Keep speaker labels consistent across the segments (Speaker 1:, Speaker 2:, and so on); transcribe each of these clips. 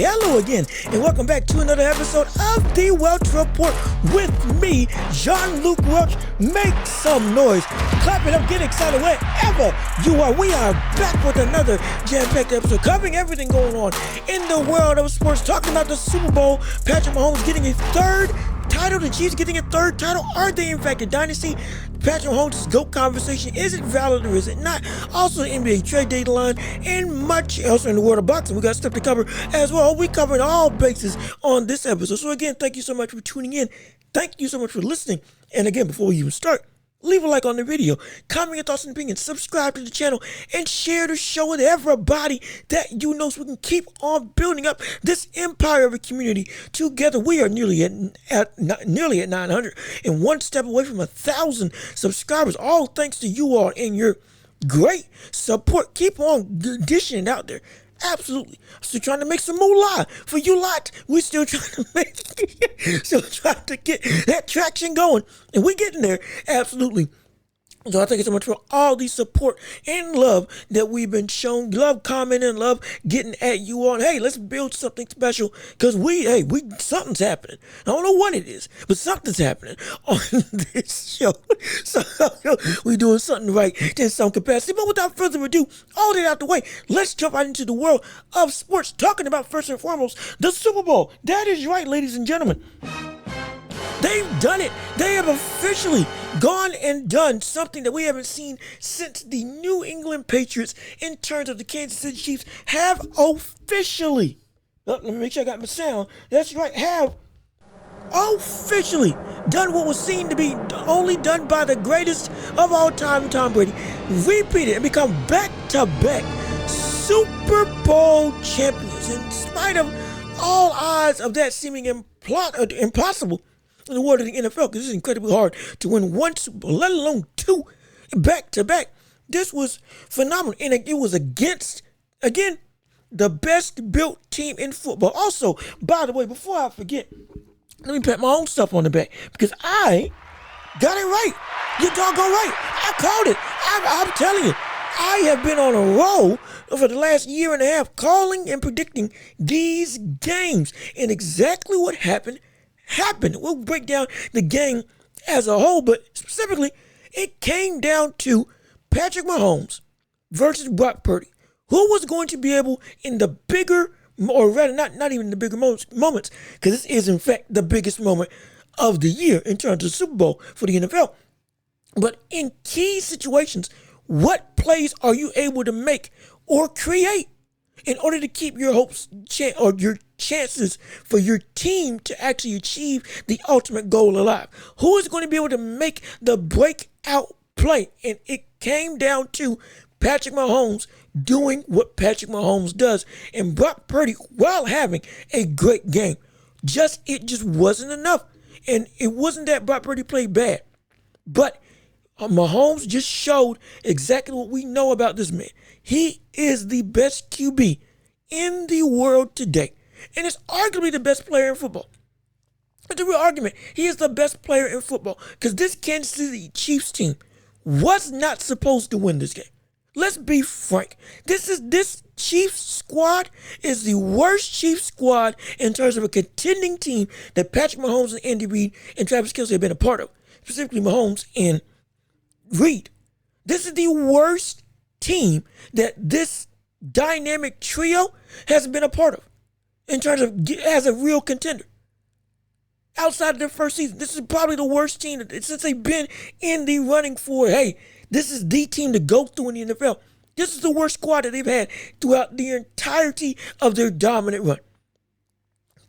Speaker 1: hello again, and welcome back to another episode of the Welch Report with me, Jean-Luc Welch. Make some noise, clap it up, get excited wherever you are. We are back with another jam-packed episode covering everything going on in the world of sports, talking about the Super Bowl, Patrick Mahomes getting a third title, the Chiefs getting a third title. Are they in fact a dynasty? Patrick Mahomes' GOAT conversation, is it valid or is it not? Also the NBA trade deadline and much else in the world of boxing. We got stuff to cover as well. We covered all bases on this episode. So again, thank you so much for tuning in. Thank you so much for listening. And again, before we even start, leave a like on the video, comment your thoughts and opinions, subscribe to the channel, and share the show with everybody that you know so we can keep on building up this empire of a community together. We are nearly at 900 and one step away from 1,000 subscribers, all thanks to you all and your great support. Keep on dishing it out there. Absolutely. Still trying to make some moolah for you lot. We still trying to get that traction going. And we getting there. Absolutely. So I thank you so much for all the support and love that we've been shown. Love commenting, love getting at you on. Hey, let's build something special because something's happening. I don't know what it is, but something's happening on this show. So we're doing something right in some capacity. But without further ado, all that out the way, let's jump right into the world of sports. Talking about first and foremost, the Super Bowl. That is right, ladies and gentlemen. They've done it. They have officially gone and done something that we haven't seen since the New England Patriots in terms of the Kansas City Chiefs have officially, let me make sure I got my sound, that's right, have officially done what was seen to be only done by the greatest of all time, Tom Brady, repeated and become back-to-back Super Bowl champions. In spite of all odds of that seeming impossible in the world of the NFL, because it's incredibly hard to win one Super Bowl, let alone two back-to-back. This was phenomenal, and it was against, again, the best-built team in football. Also, by the way, before I forget, let me pat my own stuff on the back, because I got it right. You're doggone right. I called it. I'm telling you, I have been on a roll for the last year and a half calling and predicting these games, and exactly what happened. We'll break down the game as a whole, but specifically, it came down to Patrick Mahomes versus Brock Purdy. Who was going to be able, in the bigger, or rather not even the bigger moments, because this is in fact the biggest moment of the year in terms of Super Bowl for the NFL. But in key situations, what plays are you able to make or create in order to keep your hopes or your chances for your team to actually achieve the ultimate goal alive? Who is going to be able to make the breakout play? And it came down to Patrick Mahomes doing what Patrick Mahomes does, and Brock Purdy, while having a great game, it just wasn't enough. And it wasn't that Brock Purdy played bad, but Mahomes just showed exactly what we know about this man. He is the best QB in the world today, and is arguably the best player in football. It's a real argument. He is the best player in football because this Kansas City Chiefs team was not supposed to win this game. Let's be frank. This Chiefs squad is the worst Chiefs squad in terms of a contending team that Patrick Mahomes and Andy Reid and Travis Kelce have been a part of, specifically Mahomes and Reid. This is the worst team that this dynamic trio has been a part of in terms of as a real contender. Outside of their first season, this is probably the worst team since they've been in the running for, hey, this is the team to go through in the NFL. This is the worst squad that they've had throughout the entirety of their dominant run.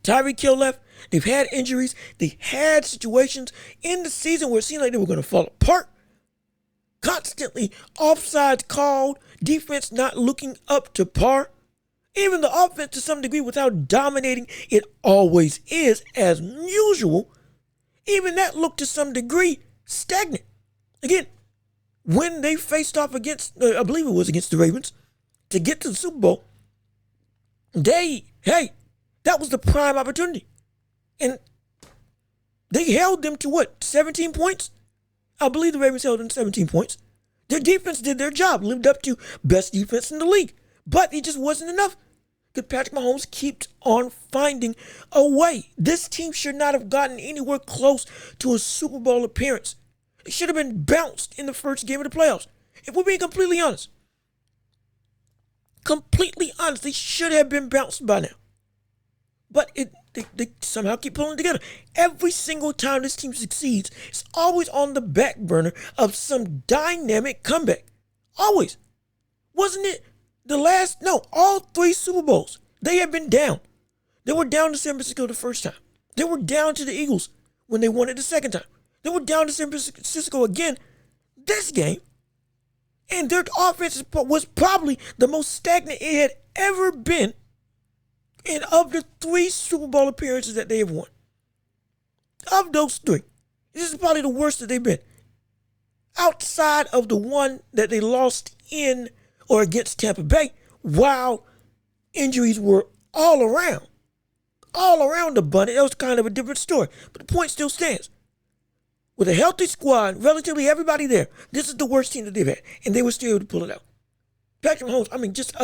Speaker 1: Tyreek Hill left. They've had injuries. They had situations in the season where it seemed like they were going to fall apart. Constantly offsides called, defense not looking up to par. Even the offense to some degree, without dominating it always is as usual, even that looked to some degree stagnant. Again, when they faced off against, I believe it was against the Ravens, to get to the Super Bowl, that was the prime opportunity. And they held them to what, 17 points? I believe the Ravens held them 17 points. Their defense did their job, lived up to best defense in the league. But it just wasn't enough. Because Patrick Mahomes keeps on finding a way. This team should not have gotten anywhere close to a Super Bowl appearance. It should have been bounced in the first game of the playoffs. If we're being completely honest. Completely honest, they should have been bounced by now. But they somehow keep pulling together. Every single time this team succeeds, it's always on the back burner of some dynamic comeback. Always. Wasn't it all 3 Super Bowls, they have been down. They were down to San Francisco the first time. They were down to the Eagles when they won it the second time. They were down to San Francisco again this game. And their offense was probably the most stagnant it had ever been in of the 3 Super Bowl appearances that they have won. Of those 3, this is probably the worst that they've been. Outside of the one that they lost in or against Tampa Bay, while injuries were all around the bunny, that was kind of a different story. But the point still stands. With a healthy squad, relatively everybody there, this is the worst team that they've had, and they were still able to pull it out. Patrick Mahomes, just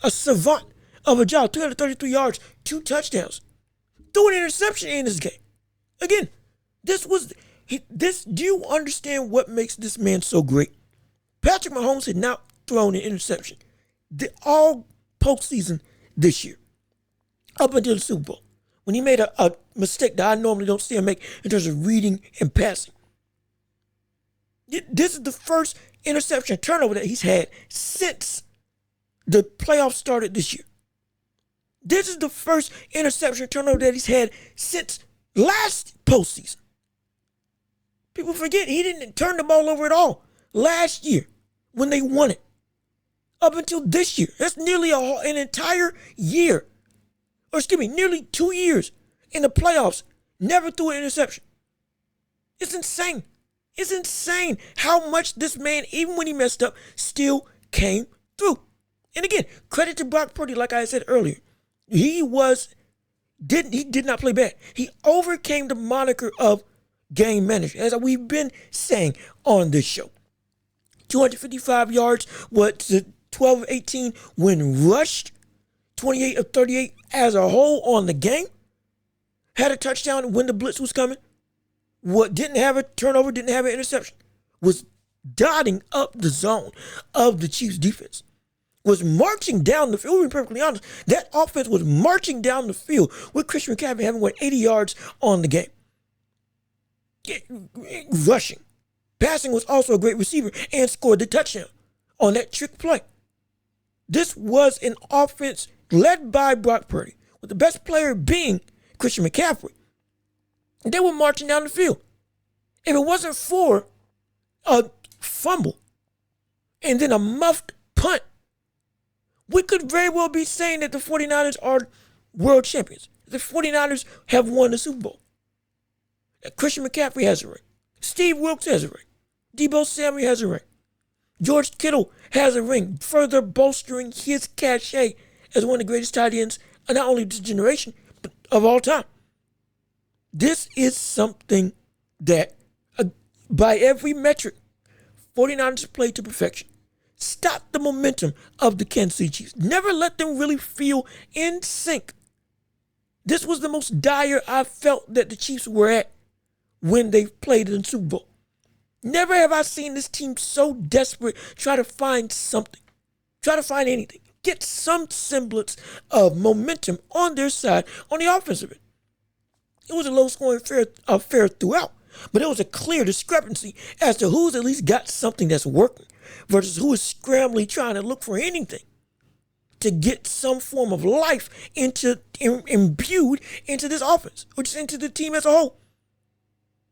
Speaker 1: a savant of a job, 333 yards, 2 touchdowns, threw an interception in this game. Again, do you understand what makes this man so great? Patrick Mahomes had not thrown an interception all postseason this year, up until the Super Bowl, when he made a mistake that I normally don't see him make in terms of reading and passing. This is the first interception turnover that he's had since the playoffs started this year. This is the first interception turnover that he's had since last postseason. People forget he didn't turn the ball over at all last year when they won it. Up until this year. That's nearly an entire year. Nearly 2 years in the playoffs. Never threw an interception. It's insane. It's insane how much this man, even when he messed up, still came through. And again, credit to Brock Purdy, like I said earlier. He did not play bad. He overcame the moniker of game manager, as we've been saying on this show. 255 yards, 12 of 18 when rushed, 28 of 38 as a whole on the game. Had a touchdown when the blitz was coming. Didn't have a turnover, didn't have an interception. Was dotting up the zone of the Chiefs defense. Was marching down the field. To be perfectly honest, that offense was marching down the field with Christian McCaffrey having 80 yards on the game. Rushing. Passing was also a great receiver and scored the touchdown on that trick play. This was an offense led by Brock Purdy, with the best player being Christian McCaffrey. They were marching down the field. If it wasn't for a fumble and then a muffed punt, we could very well be saying that the 49ers are world champions. The 49ers have won the Super Bowl. Christian McCaffrey has a ring. Steve Wilkes has a ring. Deebo Samuel has a ring. George Kittle has a ring, further bolstering his cachet as one of the greatest tight ends, not only of this generation, but of all time. This is something that, by every metric, 49ers played to perfection. Stop the momentum of the Kansas City Chiefs. Never let them really feel in sync. This was the most dire I felt that the Chiefs were at when they played in the Super Bowl. Never have I seen this team so desperate try to find something. Try to find anything. Get some semblance of momentum on their side on the offensive end. It was a low-scoring affair throughout, but it was a clear discrepancy as to who's at least got something that's working versus who is scrambling trying to look for anything to get some form of life imbued into this offense, or just into the team as a whole.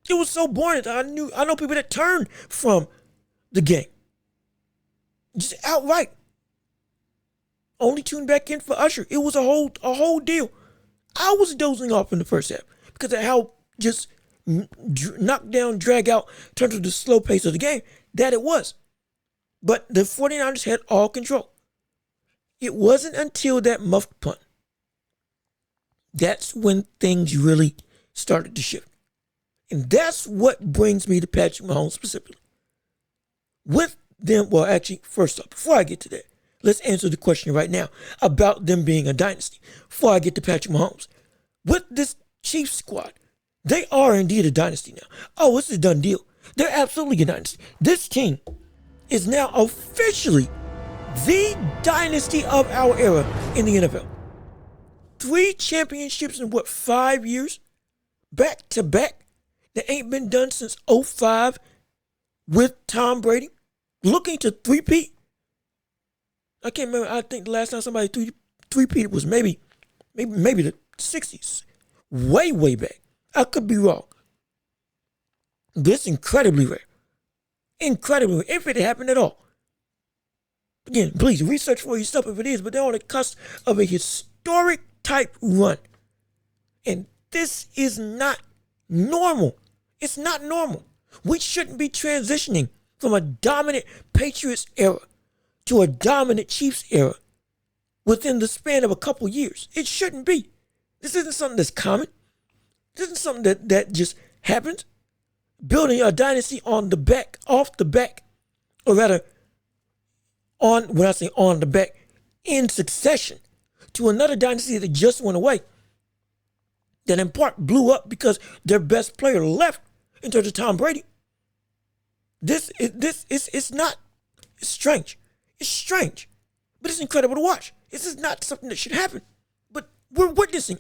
Speaker 1: It was so boring that I know people that turned from the game. Just outright. Only tuned back in for Usher. It was a whole deal. I was dozing off in the first half because of how just knock down, drag out, turned to the slow pace of the game that it was. But the 49ers had all control. It wasn't until that muffed punt. That's when things really started to shift. And that's what brings me to Patrick Mahomes specifically. With them, well, actually, first off, before I get to that, let's answer the question right now about them being a dynasty before I get to Patrick Mahomes. With this Chiefs squad, they are indeed a dynasty now. Oh, it's a done deal. They're absolutely a dynasty. This team is now officially the dynasty of our era in the NFL. 3 championships in 5 years? Back to back? That ain't been done since 2005 with Tom Brady. Looking to three-peat. I can't remember. I think the last time somebody three-peated was maybe the 60s. Way back. I could be wrong. This is incredibly rare. Incredibly rare, if it happened at all. Again, please research for yourself if it is, but they're on the cusp of a historic type run. And this is not normal. It's not normal. We shouldn't be transitioning from a dominant Patriots era to a dominant Chiefs era within the span of a couple years. It shouldn't be. This isn't something that's common. This isn't something that just happens. Building a dynasty off the back, or rather, when I say on the back, in succession to another dynasty that just went away, that in part blew up because their best player left in terms of Tom Brady. It's strange. It's strange, but it's incredible to watch. This is not something that should happen, but we're witnessing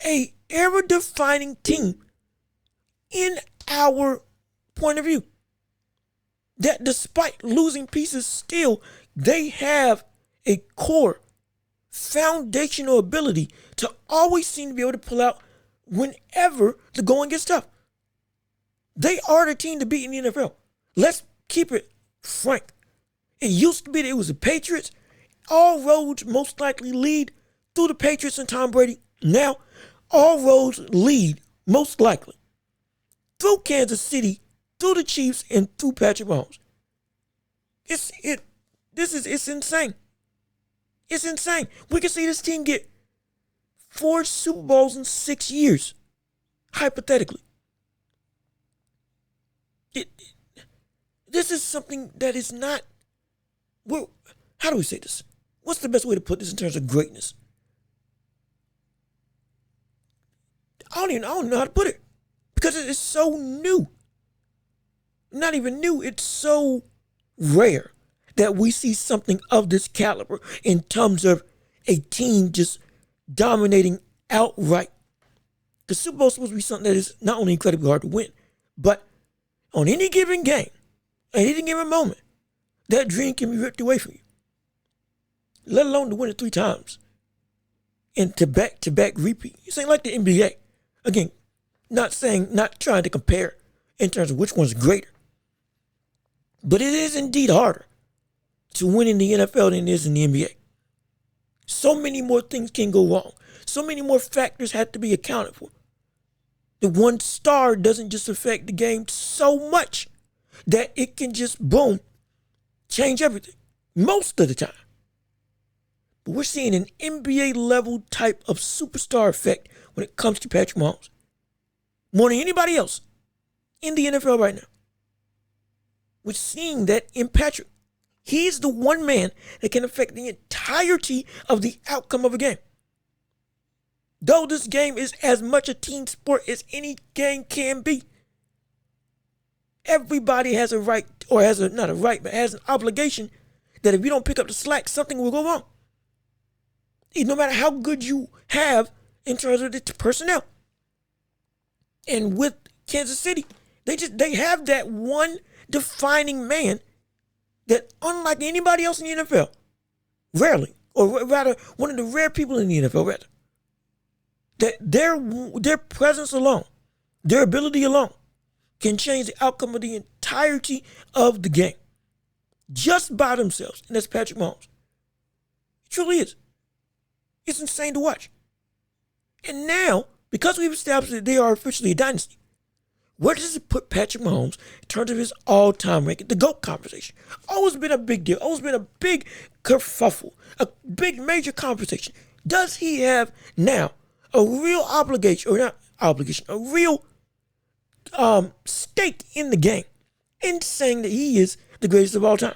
Speaker 1: a era-defining team in our point of view. That despite losing pieces, still they have a core foundational ability to always seem to be able to pull out whenever the going gets tough. They are the team to beat in the NFL. Let's keep it frank. It used to be that it was the Patriots. All roads most likely lead through the Patriots and Tom Brady. Now, all roads lead most likely through Kansas City, through the Chiefs, and through Patrick Mahomes. It's insane. It's insane. We can see this team get 4 Super Bowls in 6 years, hypothetically. This is something that is not. Well, how do we say this? What's the best way to put this in terms of greatness? I don't know how to put it, because it is so new. Not even new. It's so rare that we see something of this caliber in terms of a team just dominating outright. The Super Bowl is supposed to be something that is not only incredibly hard to win, but on any given game, at any given moment, that dream can be ripped away from you. Let alone to win it 3 times. And to back repeat. This ain't like the NBA. Again, not trying to compare in terms of which one's greater. But it is indeed harder to win in the NFL than it is in the NBA. So many more things can go wrong. So many more factors have to be accounted for. The one star doesn't just affect the game so much that it can just, boom, change everything. Most of the time. But we're seeing an NBA level type of superstar effect when it comes to Patrick Mahomes. More than anybody else in the NFL right now. We're seeing that in Patrick. He's the one man that can affect the entirety of the outcome of a game. Though this game is as much a team sport as any game can be, everybody has a right, or not a right, but has an obligation that if you don't pick up the slack, something will go wrong. No matter how good you have in terms of the personnel. And with Kansas City, they have that one defining man that, unlike anybody else in the NFL, rarely, or rather one of the rare people in the NFL, rather, that their presence alone, their ability alone, can change the outcome of the entirety of the game. Just by themselves. And that's Patrick Mahomes. It truly is. It's insane to watch. And now, because we've established that they are officially a dynasty, where does it put Patrick Mahomes in terms of his all-time ranking? The GOAT conversation. Always been a big deal. Always been a big kerfuffle. A big major conversation. Does he have now a real obligation, or not obligation, a real stake in the game in saying that he is the greatest of all time?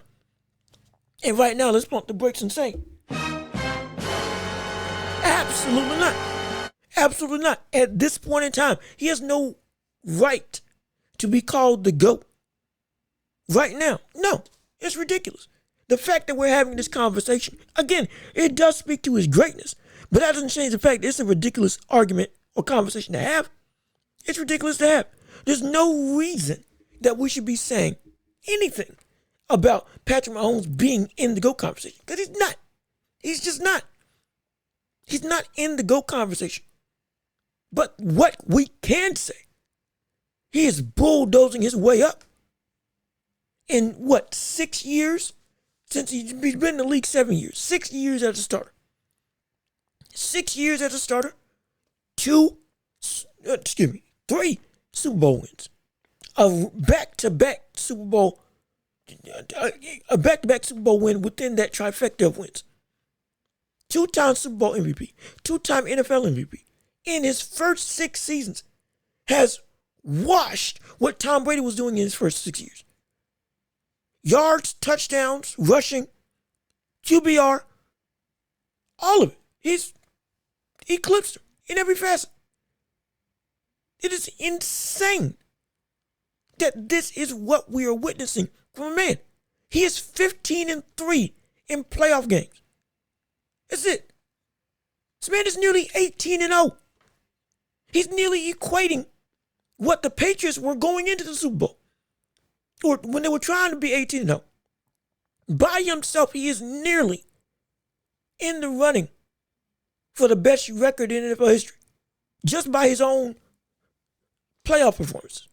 Speaker 1: And right now, let's pump the brakes and say, absolutely not. Absolutely not. At this point in time, he has no right to be called the GOAT. Right now. No, it's ridiculous. The fact that we're having this conversation, again, it does speak to his greatness, but that doesn't change the fact that it's a ridiculous argument or conversation to have. It's ridiculous to have. There's no reason that we should be saying anything about Patrick Mahomes being in the GOAT conversation, because he's not. He's just not. He's not in the GOAT conversation. But what we can say, he is bulldozing his way up. In 6 years? Since he's been in the league 7 years. 6 years as a starter. 6 years as a starter. 3 Super Bowl wins. A back-to-back Super Bowl win within that trifecta of wins. 2-time Super Bowl MVP. 2-time NFL MVP. In his first 6 seasons, has washed what Tom Brady was doing in his first 6 years. Yards, touchdowns, rushing, QBR, all of it. He's eclipsed him in every facet. It is insane that this is what we are witnessing from a man. He is 15-3 in playoff games. That's it. This man is nearly 18-0. He's nearly equating what the Patriots were going into the Super Bowl, or when they were trying to be 18-0. By himself, he is nearly in the running for the best record in NFL history, just by his own playoff performance.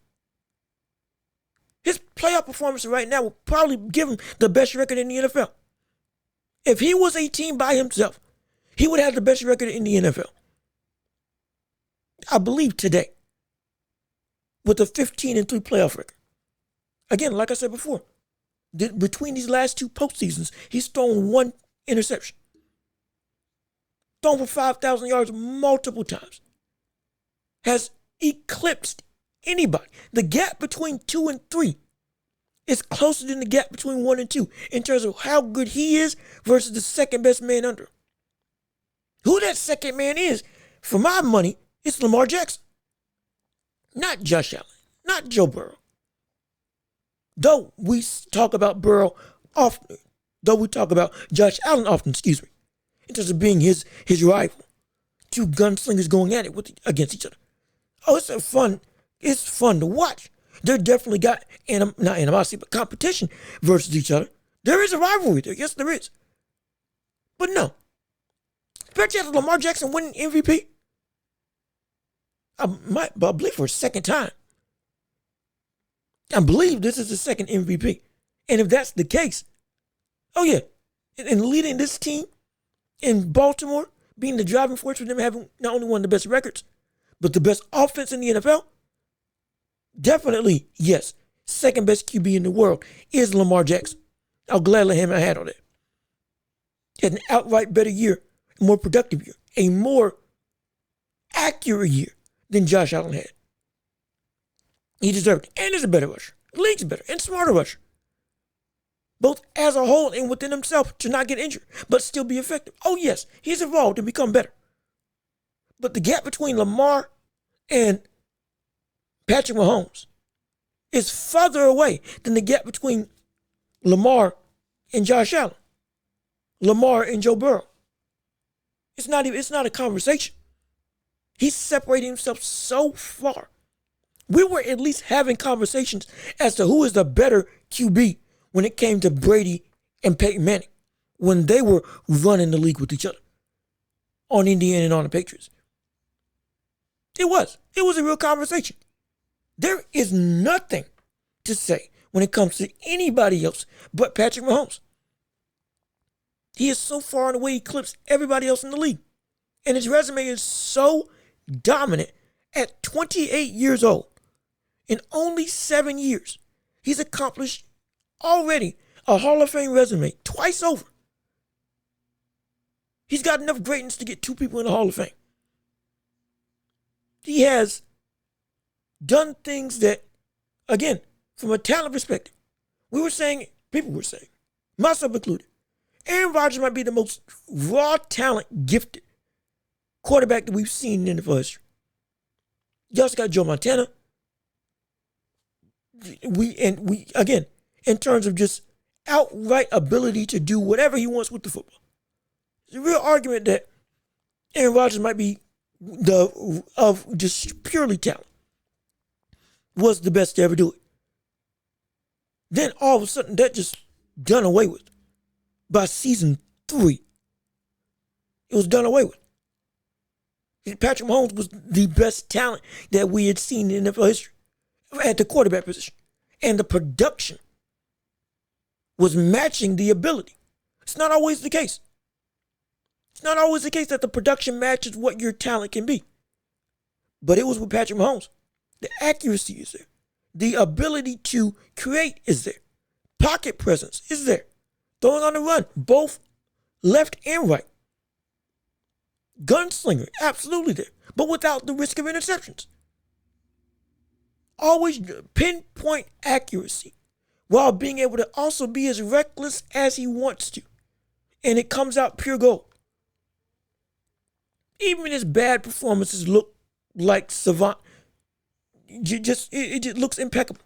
Speaker 1: His playoff performance right now will probably give him the best record in the NFL. If he was a team by himself, he would have the best record in the NFL. I believe today, with a 15-3 playoff record. Again, like I said before, between these last 2 postseasons, he's thrown 1 interception. Thrown for 5,000 yards multiple times. Has eclipsed anybody. The gap between 2 and 3 is closer than the gap between 1 and 2 in terms of how good he is versus the second best man under him. Who that second man is, for my money, it's Lamar Jackson. Not Josh Allen. Not Joe Burrow. Though we talk about Burrow often, though we talk about Josh Allen often, in terms of being his rival. 2 gunslingers going at it against each other. Oh, it's fun to watch. They're definitely got, not animosity, but competition versus each other. There is a rivalry there. Yes, there is. But no. Especially after Lamar Jackson winning MVP. I believe for a second time. I believe this is the second MVP. And if that's the case, oh yeah, and leading this team in Baltimore, being the driving force for them having not only one of the best records, but the best offense in the NFL, definitely, yes, second best QB in the world is Lamar Jackson. I'll gladly hang my hat on it. He had an outright better year, a more productive year, a more accurate year than Josh Allen had. He deserved it. And is a better rusher. The league's better and smarter rusher. Both as a whole and within himself to not get injured, but still be effective. Oh, yes, he's evolved and become better. But the gap between Lamar and Patrick Mahomes is further away than the gap between Lamar and Josh Allen, Lamar and Joe Burrow. It's not a conversation. He's separating himself so far. We were at least having conversations as to who is the better QB when it came to Brady and Peyton Manning, when they were running the league with each other on Indiana and on the Patriots. It was a real conversation. There is nothing to say when it comes to anybody else but Patrick Mahomes. He is so far and away eclipsed everybody else in the league. And his resume is so dominant. At 28 years old, in only 7 years, he's accomplished already a Hall of Fame resume twice over. He's got enough greatness to get 2 people in the Hall of Fame. He has done things that, again, from a talent perspective, people were saying, myself included, Aaron Rodgers might be the most raw talent gifted quarterback that we've seen in NFL history. You also got Joe Montana. We again, in terms of just outright ability to do whatever he wants with the football. There's a real argument that Aaron Rodgers might be of just purely talent, was the best to ever do it. Then all of a sudden that just done away with. By season 3, it was done away with. Patrick Mahomes was the best talent that we had seen in NFL history at the quarterback position. And the production was matching the ability. It's not always the case. It's not always the case that the production matches what your talent can be. But it was with Patrick Mahomes. The accuracy is there. The ability to create is there. Pocket presence is there. Throwing on the run, both left and right. Gunslinger, absolutely there. But without the risk of interceptions. Always pinpoint accuracy while being able to also be as reckless as he wants to. And it comes out pure gold. Even his bad performances look like savant. It just looks impeccable.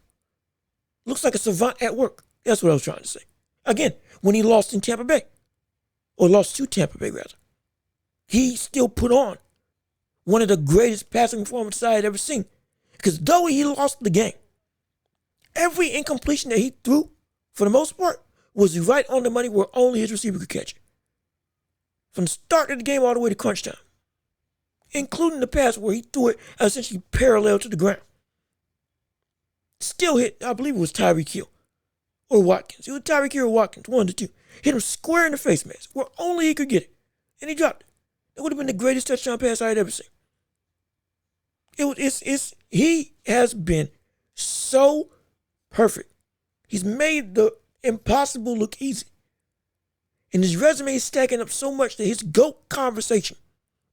Speaker 1: Looks like a savant at work. That's what I was trying to say. Again, when he lost in Tampa Bay, or lost to Tampa Bay rather, he still put on one of the greatest passing performances I had ever seen. Because though he lost the game, every incompletion that he threw, for the most part, was right on the money where only his receiver could catch it. From the start of the game all the way to crunch time. Including the pass where he threw it essentially parallel to the ground. Still hit, I believe it was Tyreek Hill or Watkins. It was Tyreek Hill or Watkins, one of the two. Hit him square in the face mask where only he could get it. And he dropped it. It would have been the greatest touchdown pass I had ever seen. He has been so perfect. He's made the impossible look easy. And his resume is stacking up so much that his GOAT conversation,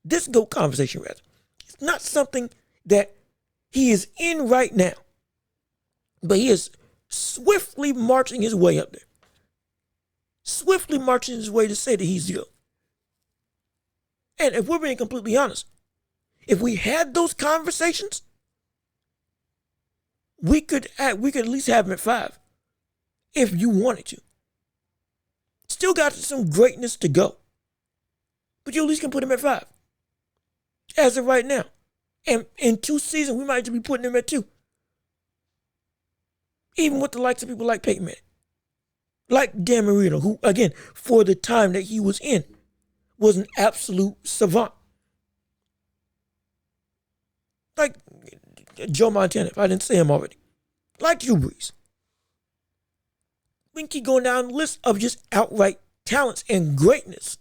Speaker 1: this GOAT conversation rather, it's not something that he is in right now. But he is swiftly marching his way up there. Swiftly marching his way to say that he's the GOAT. And if we're being completely honest, if we had those conversations, we could at least have him at 5. If you wanted to. Still got some greatness to go. But you at least can put him at 5. As of right now. And in 2 seasons, we might just be putting him at 2. Even with the likes of people like Peyton Manning. Like Dan Marino, who, again, for the time that he was in, was an absolute savant. Like Joe Montana, if I didn't say him already. Like Drew Brees. We can keep going down the list of just outright talents and greatness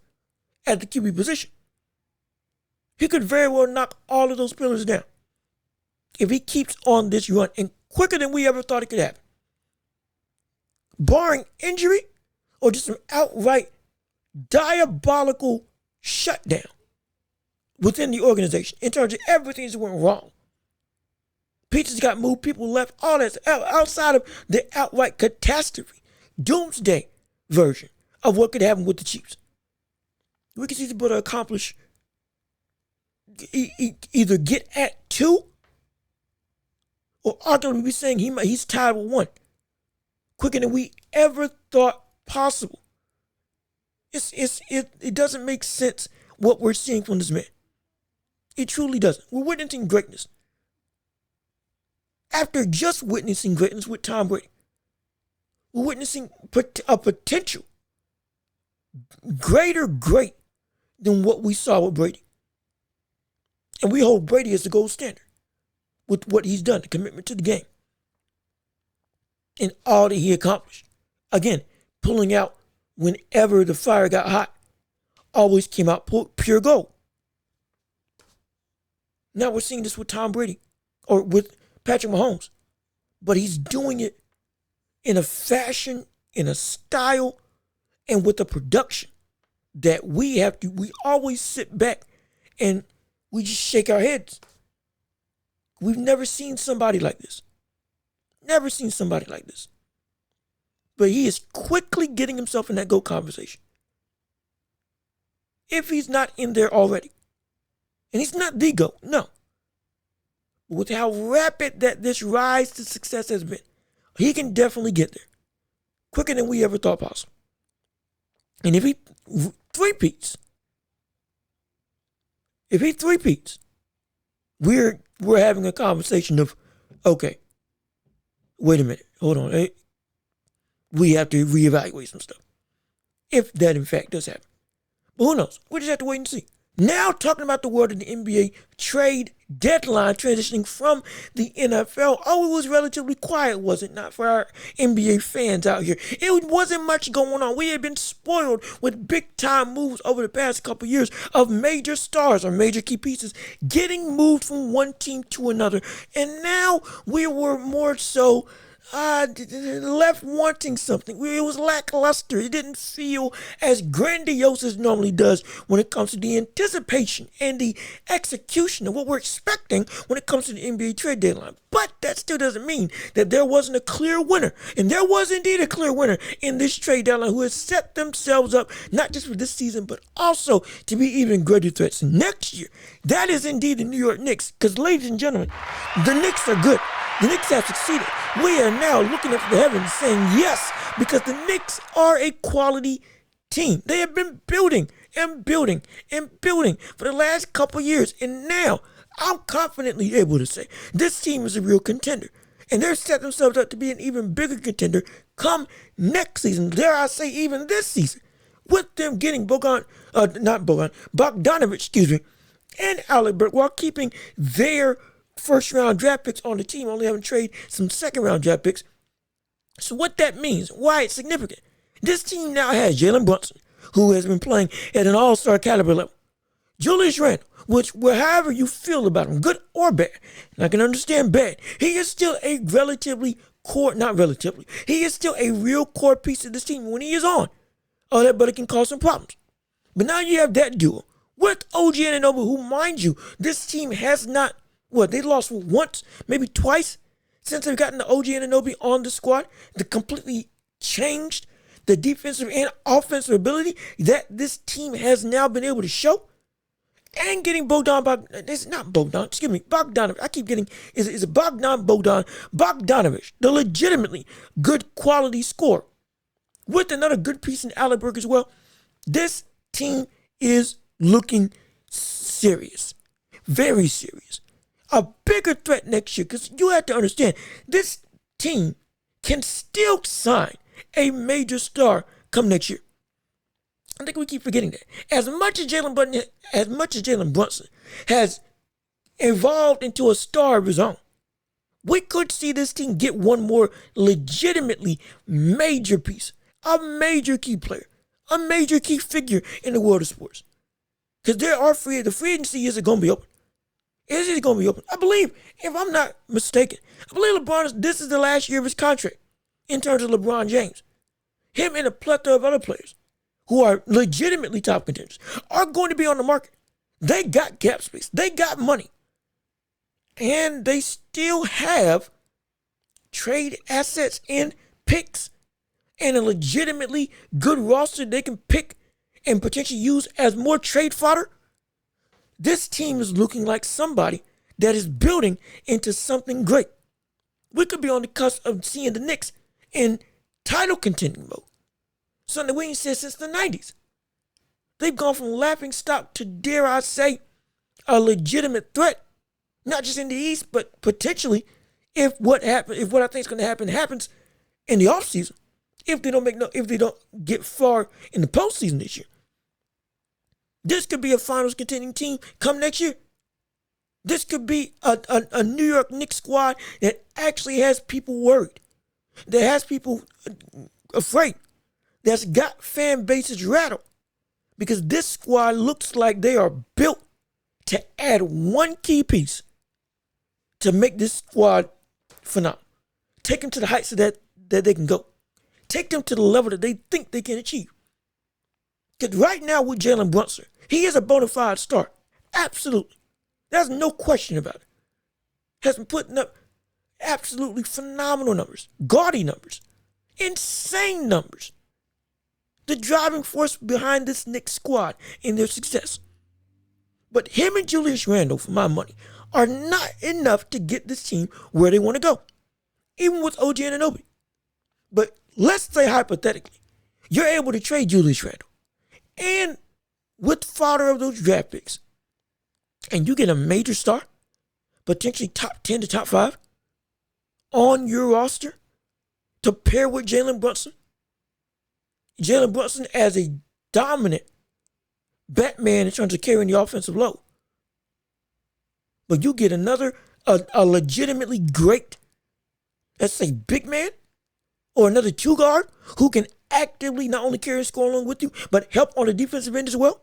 Speaker 1: at the QB position. He could very well knock all of those pillars down if he keeps on this run and quicker than we ever thought it could happen. Barring injury or just an outright diabolical shutdown within the organization in terms of everything that went wrong. Pitchers got moved, people left, all that outside of the outright catastrophe, doomsday version of what could happen with the Chiefs. We can see the able to accomplish either get at 2 or arguably be saying he's tied with 1 quicker than we ever thought possible. It doesn't make sense what we're seeing from this man. It truly doesn't. We're witnessing greatness. After just witnessing greatness with Tom Brady, we're witnessing a potential greater great than what we saw with Brady. And we hold Brady as the gold standard with what he's done, the commitment to the game, and all that he accomplished. Again, pulling out whenever the fire got hot, always came out pure gold. Now we're seeing this with Tom Brady or with Patrick Mahomes, but he's doing it in a fashion, in a style, and with a production that we always sit back and we just shake our heads. We've never seen somebody like this. Never seen somebody like this. But he is quickly getting himself in that GOAT conversation. if he's not in there already. And he's not the GOAT, no. But with how rapid that this rise to success has been, he can definitely get there. Quicker than we ever thought possible. And if he three-peats, we're having a conversation of, okay, wait a minute, hold on. We have to reevaluate some stuff. If that in fact does happen. But who knows? We just have to wait and see. Now talking about the world of the NBA trade deadline transitioning from the NFL. Oh, it was relatively quiet, was it not, for our NBA fans out here? It wasn't much going on. We had been spoiled with big time moves over the past couple years of major stars or major key pieces getting moved from one team to another. And now we were more so left wanting something. It was lackluster. It didn't feel as grandiose as it normally does when it comes to the anticipation and the execution of what we're expecting when it comes to the NBA trade deadline. But that still doesn't mean that there wasn't a clear winner. And there was indeed a clear winner in this trade deadline who has set themselves up not just for this season, but also to be even greater threats next year. That is indeed the New York Knicks. Because, ladies and gentlemen, the Knicks are good. The Knicks have succeeded. We are now looking up to the heavens saying yes, because the Knicks are a quality team. They have been building and building and building for the last couple years. And now I'm confidently able to say this team is a real contender. And they're setting themselves up to be an even bigger contender come next season. Dare I say even this season. With them getting Bogdanovich, and Alec Burks while keeping their first round draft picks on the team, only having traded some second round draft picks. So what that means, why it's significant. This team now has Jalen Brunson, who has been playing at an all-star caliber level. Julius Randle, which however you feel about him, good or bad, and I can understand bad, he is still a he is still a real core piece of this team when he is on. Oh, that buddy can cause some problems. But now you have that duo with OG Anunoby, who, mind you, this team has not, they lost once, maybe twice since they've gotten the OG Anunoby on the squad. They completely changed the defensive and offensive ability that this team has now been able to show. And getting Bogdanovich. I keep getting, is it Bogdanovich, the legitimately good quality scorer, with another good piece in Alec Burks as well. This team is looking serious, very serious. A bigger threat next year, because you have to understand, this team can still sign a major star come next year. I think we keep forgetting that. As much as Jalen Brunson has evolved into a star of his own, we could see this team get one more legitimately major piece, a major key player, a major key figure in the world of sports. Because the free agency is going to be open. Is it going to be open? I believe, if I'm not mistaken, this is the last year of his contract in terms of LeBron James. Him and a plethora of other players who are legitimately top contenders are going to be on the market. They got cap space. They got money. And they still have trade assets and picks and a legitimately good roster they can pick and potentially use as more trade fodder. This team is looking like somebody that is building into something great. We could be on the cusp of seeing the Knicks in title contending mode. Something we ain't said since the 90s. They've gone from laughing stock to, dare I say, a legitimate threat. Not just in the East, but potentially if what I think is going to happen happens in the offseason. If they don't get far in the postseason this year. This could be a finals contending team come next year. This could be a New York Knicks squad that actually has people worried. That has people afraid. That's got fan bases rattled. Because this squad looks like they are built to add one key piece to make this squad phenomenal. Take them to the heights that they can go. Take them to the level that they think they can achieve. Because right now with Jalen Brunson, he is a bona fide star. Absolutely. There's no question about it. Has been putting up absolutely phenomenal numbers. Gaudy numbers. Insane numbers. the driving force behind this Knicks squad and their success. But him and Julius Randle, for my money, are not enough to get this team where they want to go, even with OG Anunoby. But let's say hypothetically, you're able to trade Julius Randle, and with fodder of those draft picks, and you get a major star, potentially top 10 to top 5, on your roster to pair with Jalen Brunson. Jalen Brunson as a dominant Batman in terms of carrying the offensive load. But you get another, a legitimately great, let's say, big man, or another two guard who can actively not only carry and score along with you, but help on the defensive end as well,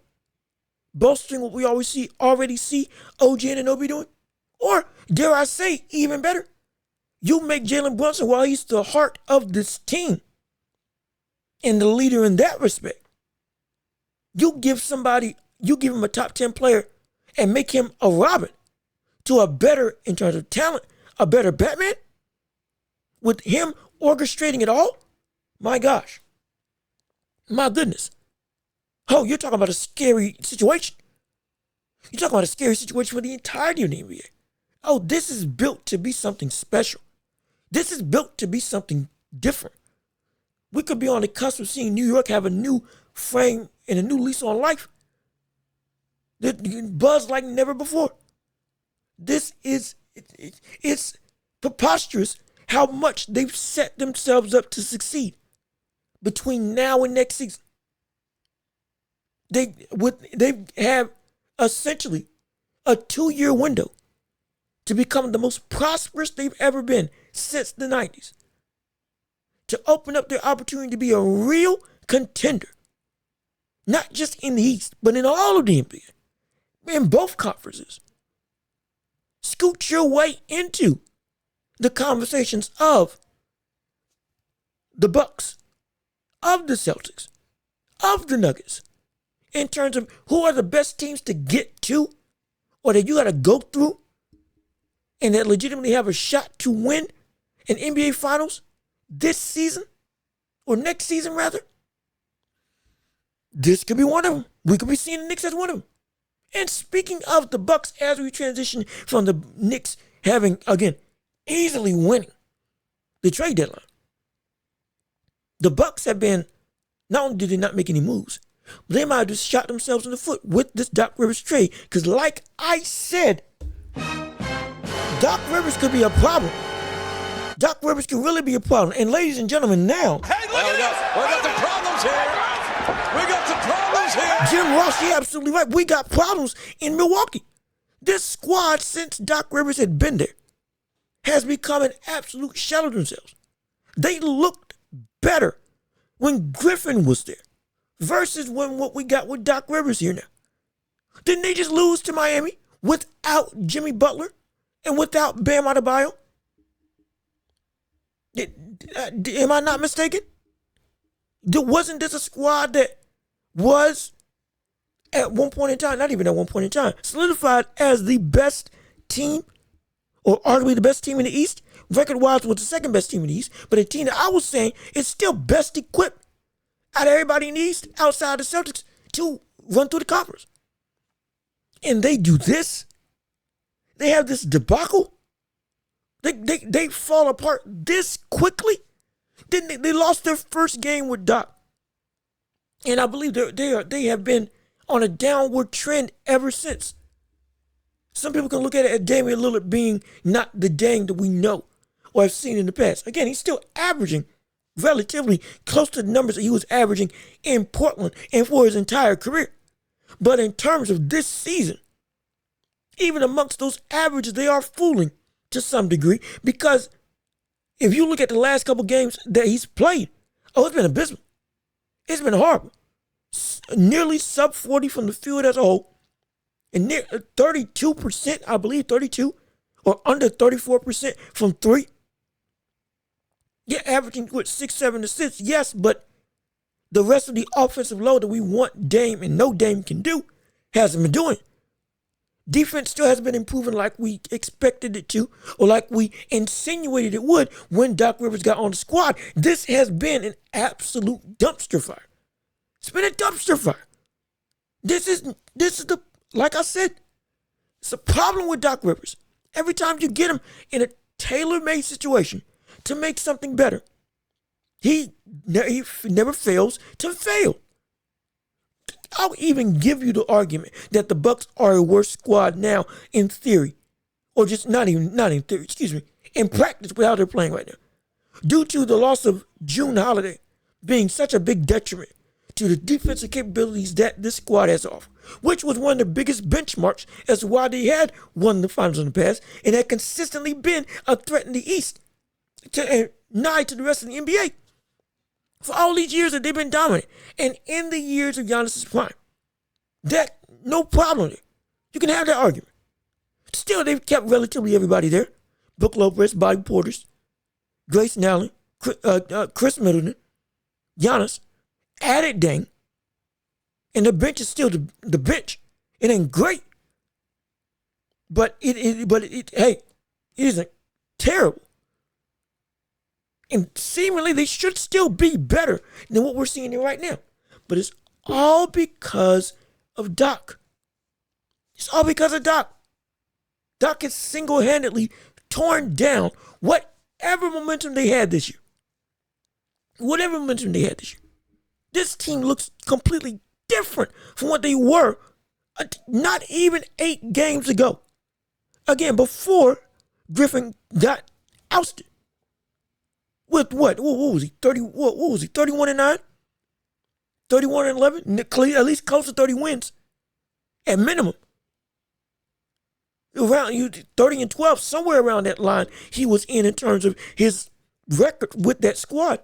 Speaker 1: bolstering what we already see OG Anunoby doing. Or, dare I say, even better, you make Jalen Brunson, while he's the heart of this team and the leader in that respect, you give him a top 10 player and make him a Robin to a better, in terms of talent, a better Batman, with him orchestrating it all. My gosh. My goodness. Oh, you're talking about a scary situation. You're talking about a scary situation for the entirety of the NBA. Oh, this is built to be something special. This is built to be something different. We could be on the cusp of seeing New York have a new frame and a new lease on life. Buzz like never before. It's preposterous how much they've set themselves up to succeed between now and next season. They have essentially a 2-year window to become the most prosperous they've ever been since the 90s. To open up their opportunity to be a real contender. Not just in the East, but in all of the NBA. In both conferences. Scoot your way into the conversations of the Bucks, of the Celtics, of the Nuggets, in terms of who are the best teams to get to, or that you got to go through, and that legitimately have a shot to win an NBA Finals this season, or next season rather. This could be one of them. We could be seeing the Knicks as one of them. And speaking of the Bucks, as we transition from the Knicks having, again, easily winning the trade deadline, the Bucks have been, not only did they not make any moves, but they might have just shot themselves in the foot with this Doc Rivers trade. Because like I said, Doc Rivers could be a problem. Doc Rivers could really be a problem. And ladies and gentlemen, now,
Speaker 2: hey, look at this. We got some problems here. We got some problems here.
Speaker 1: Jim Ross, you're absolutely right. We got problems in Milwaukee. This squad, since Doc Rivers had been there, has become an absolute shell of themselves. They looked better when Griffin was there versus what we got with Doc Rivers here now. Didn't they just lose to Miami without Jimmy Butler and without Bam Adebayo? Am I not mistaken? Wasn't this a squad that was at one point in time, not even at one point in time, solidified as the best team, or arguably the best team in the East? Record-wise was the second best team in the East, but a team that I was saying is still best equipped out of everybody in the East, outside the Celtics, to run through the conference. And they do this. They have this debacle. They fall apart this quickly. They lost their first game with Doc. And I believe they have been on a downward trend ever since. Some people can look at it as Damian Lillard being not the Dame that we know or have seen in the past. Again, he's still averaging relatively close to the numbers that he was averaging in Portland and for his entire career. But in terms of this season, even amongst those averages, they are fooling to some degree, because if you look at the last couple games that he's played, it's been abysmal. It's been horrible. Nearly sub 40 from the field as a whole, and near 32%, I believe 32, or under 34% from three. Yeah, averaging with 6-7 assists, yes, but the rest of the offensive load that we want Dame and no Dame can do hasn't been doing. Defense still hasn't been improving like we expected it to, or like we insinuated it would when Doc Rivers got on the squad. This has been an absolute dumpster fire. It's been a dumpster fire. This is the, like I said, it's a problem with Doc Rivers. Every time you get him in a tailor-made situation to make something better, he never fails to fail. I'll even give you the argument that the Bucs are a worse squad now in theory, or just not in theory, in practice with how they're playing right now, due to the loss of June Holiday being such a big detriment to the defensive capabilities that this squad has off, which was one of the biggest benchmarks as to why they had won the finals in the past and had consistently been a threat in the East and nigh to the rest of the NBA for all these years that they've been dominant. And in the years of Giannis' prime, that no problem there. You can have that argument. Still, they've kept relatively everybody there. Brook Lopez, Bobby Portis, Grayson Allen, Chris Middleton, Giannis, added Deng, and the bench is still the bench. It ain't great, but it isn't terrible. And seemingly they should still be better than what we're seeing here right now. But it's all because of Doc. It's all because of Doc. Doc has single-handedly torn down whatever momentum they had this year. Whatever momentum they had this year. This team looks completely different from what they were not even 8 games ago. Again, before Griffin got ousted. With what? What was he? 30? What was he? 31-9? 31-11? At least close to 30 wins. At minimum. Around 30-12, somewhere around that line he was in terms of his record with that squad.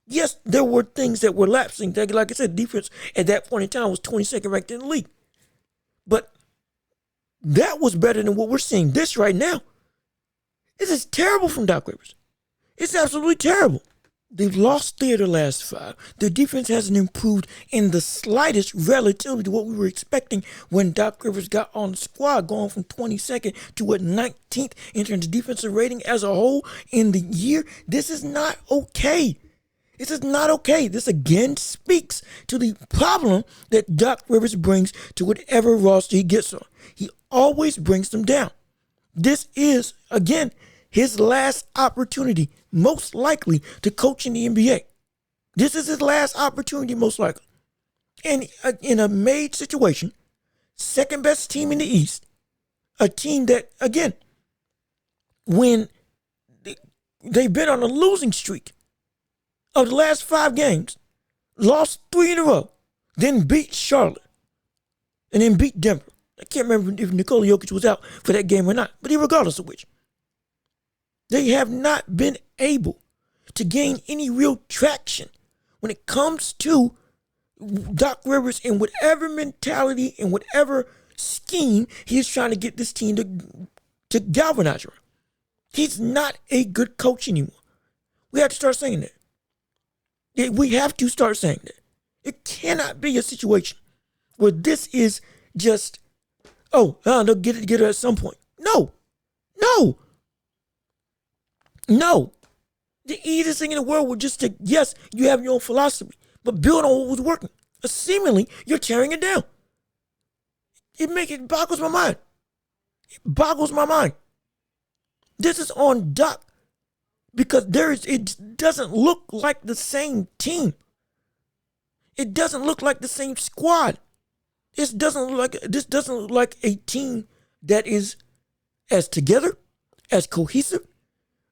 Speaker 1: Yes, there were things that were lapsing. Like I said, defense at that point in time was 22nd ranked in the league. But that was better than what we're seeing this right now. This is terrible from Doc Rivers. It's absolutely terrible. They've lost 3 of their last 5. Their defense hasn't improved in the slightest relatively to what we were expecting when Doc Rivers got on the squad, going from 22nd to 19th in terms of defensive rating as a whole in the year. This is not okay. This is not okay. This again speaks to the problem that Doc Rivers brings to whatever roster he gets on. He always brings them down. This is, again, his last opportunity, most likely, to coach in the NBA. This is his last opportunity, most likely. And in a made situation, second best team in the East, a team that, again, when they've been on a losing streak of the last 5 games, lost 3 in a row, then beat Charlotte, and then beat Denver. I can't remember if Nikola Jokic was out for that game or not, but regardless of which, they have not been able to gain any real traction when it comes to Doc Rivers and whatever mentality and whatever scheme he's trying to get this team to galvanize around. He's not a good coach anymore. We have to start saying that. We have to start saying that. It cannot be a situation where this is just, they'll get it together at some point. No. The easiest thing in the world would just to, yes, you have your own philosophy, but build on what was working. But seemingly, you're tearing it down. It boggles my mind. It boggles my mind. This is on Doc because it doesn't look like the same team. It doesn't look like the same squad. This doesn't look like a team that is as together, as cohesive,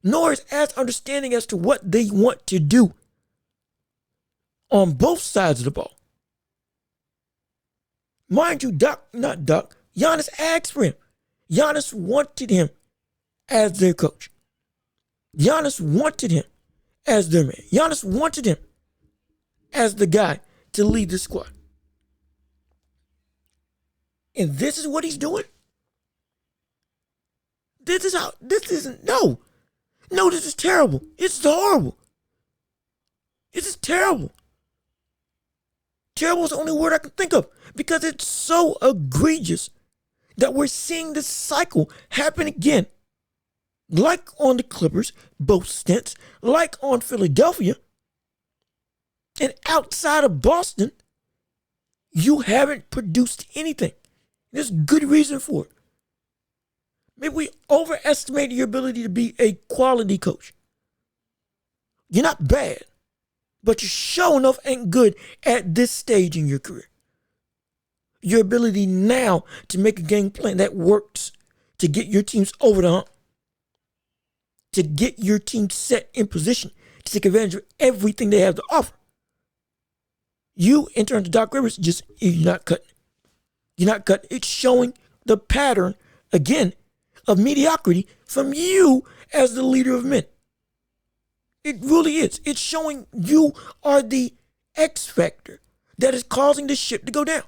Speaker 1: nor is as understanding as to what they want to do on both sides of the ball. Mind you, Giannis asked for him. Giannis wanted him as their coach. Giannis wanted him as their man. Giannis wanted him as the guy to lead the squad. And this is what he's doing? This is terrible. It's horrible. This is terrible. Terrible is the only word I can think of because it's so egregious that we're seeing this cycle happen again. Like on the Clippers, both stints, like on Philadelphia, and outside of Boston, You haven't produced anything. There's good reason for it. Maybe we overestimated your ability to be a quality coach. You're not bad, but you sure enough ain't good at this stage in your career. Your ability now to make a game plan that works to get your teams over the hump, to get your team set in position to take advantage of everything they have to offer. You, in terms of Doc Rivers, you're not cutting. You're not cutting. It's showing the pattern, again, of mediocrity from you as the leader of men. It really is. It's showing you are the X factor that is causing the ship to go down.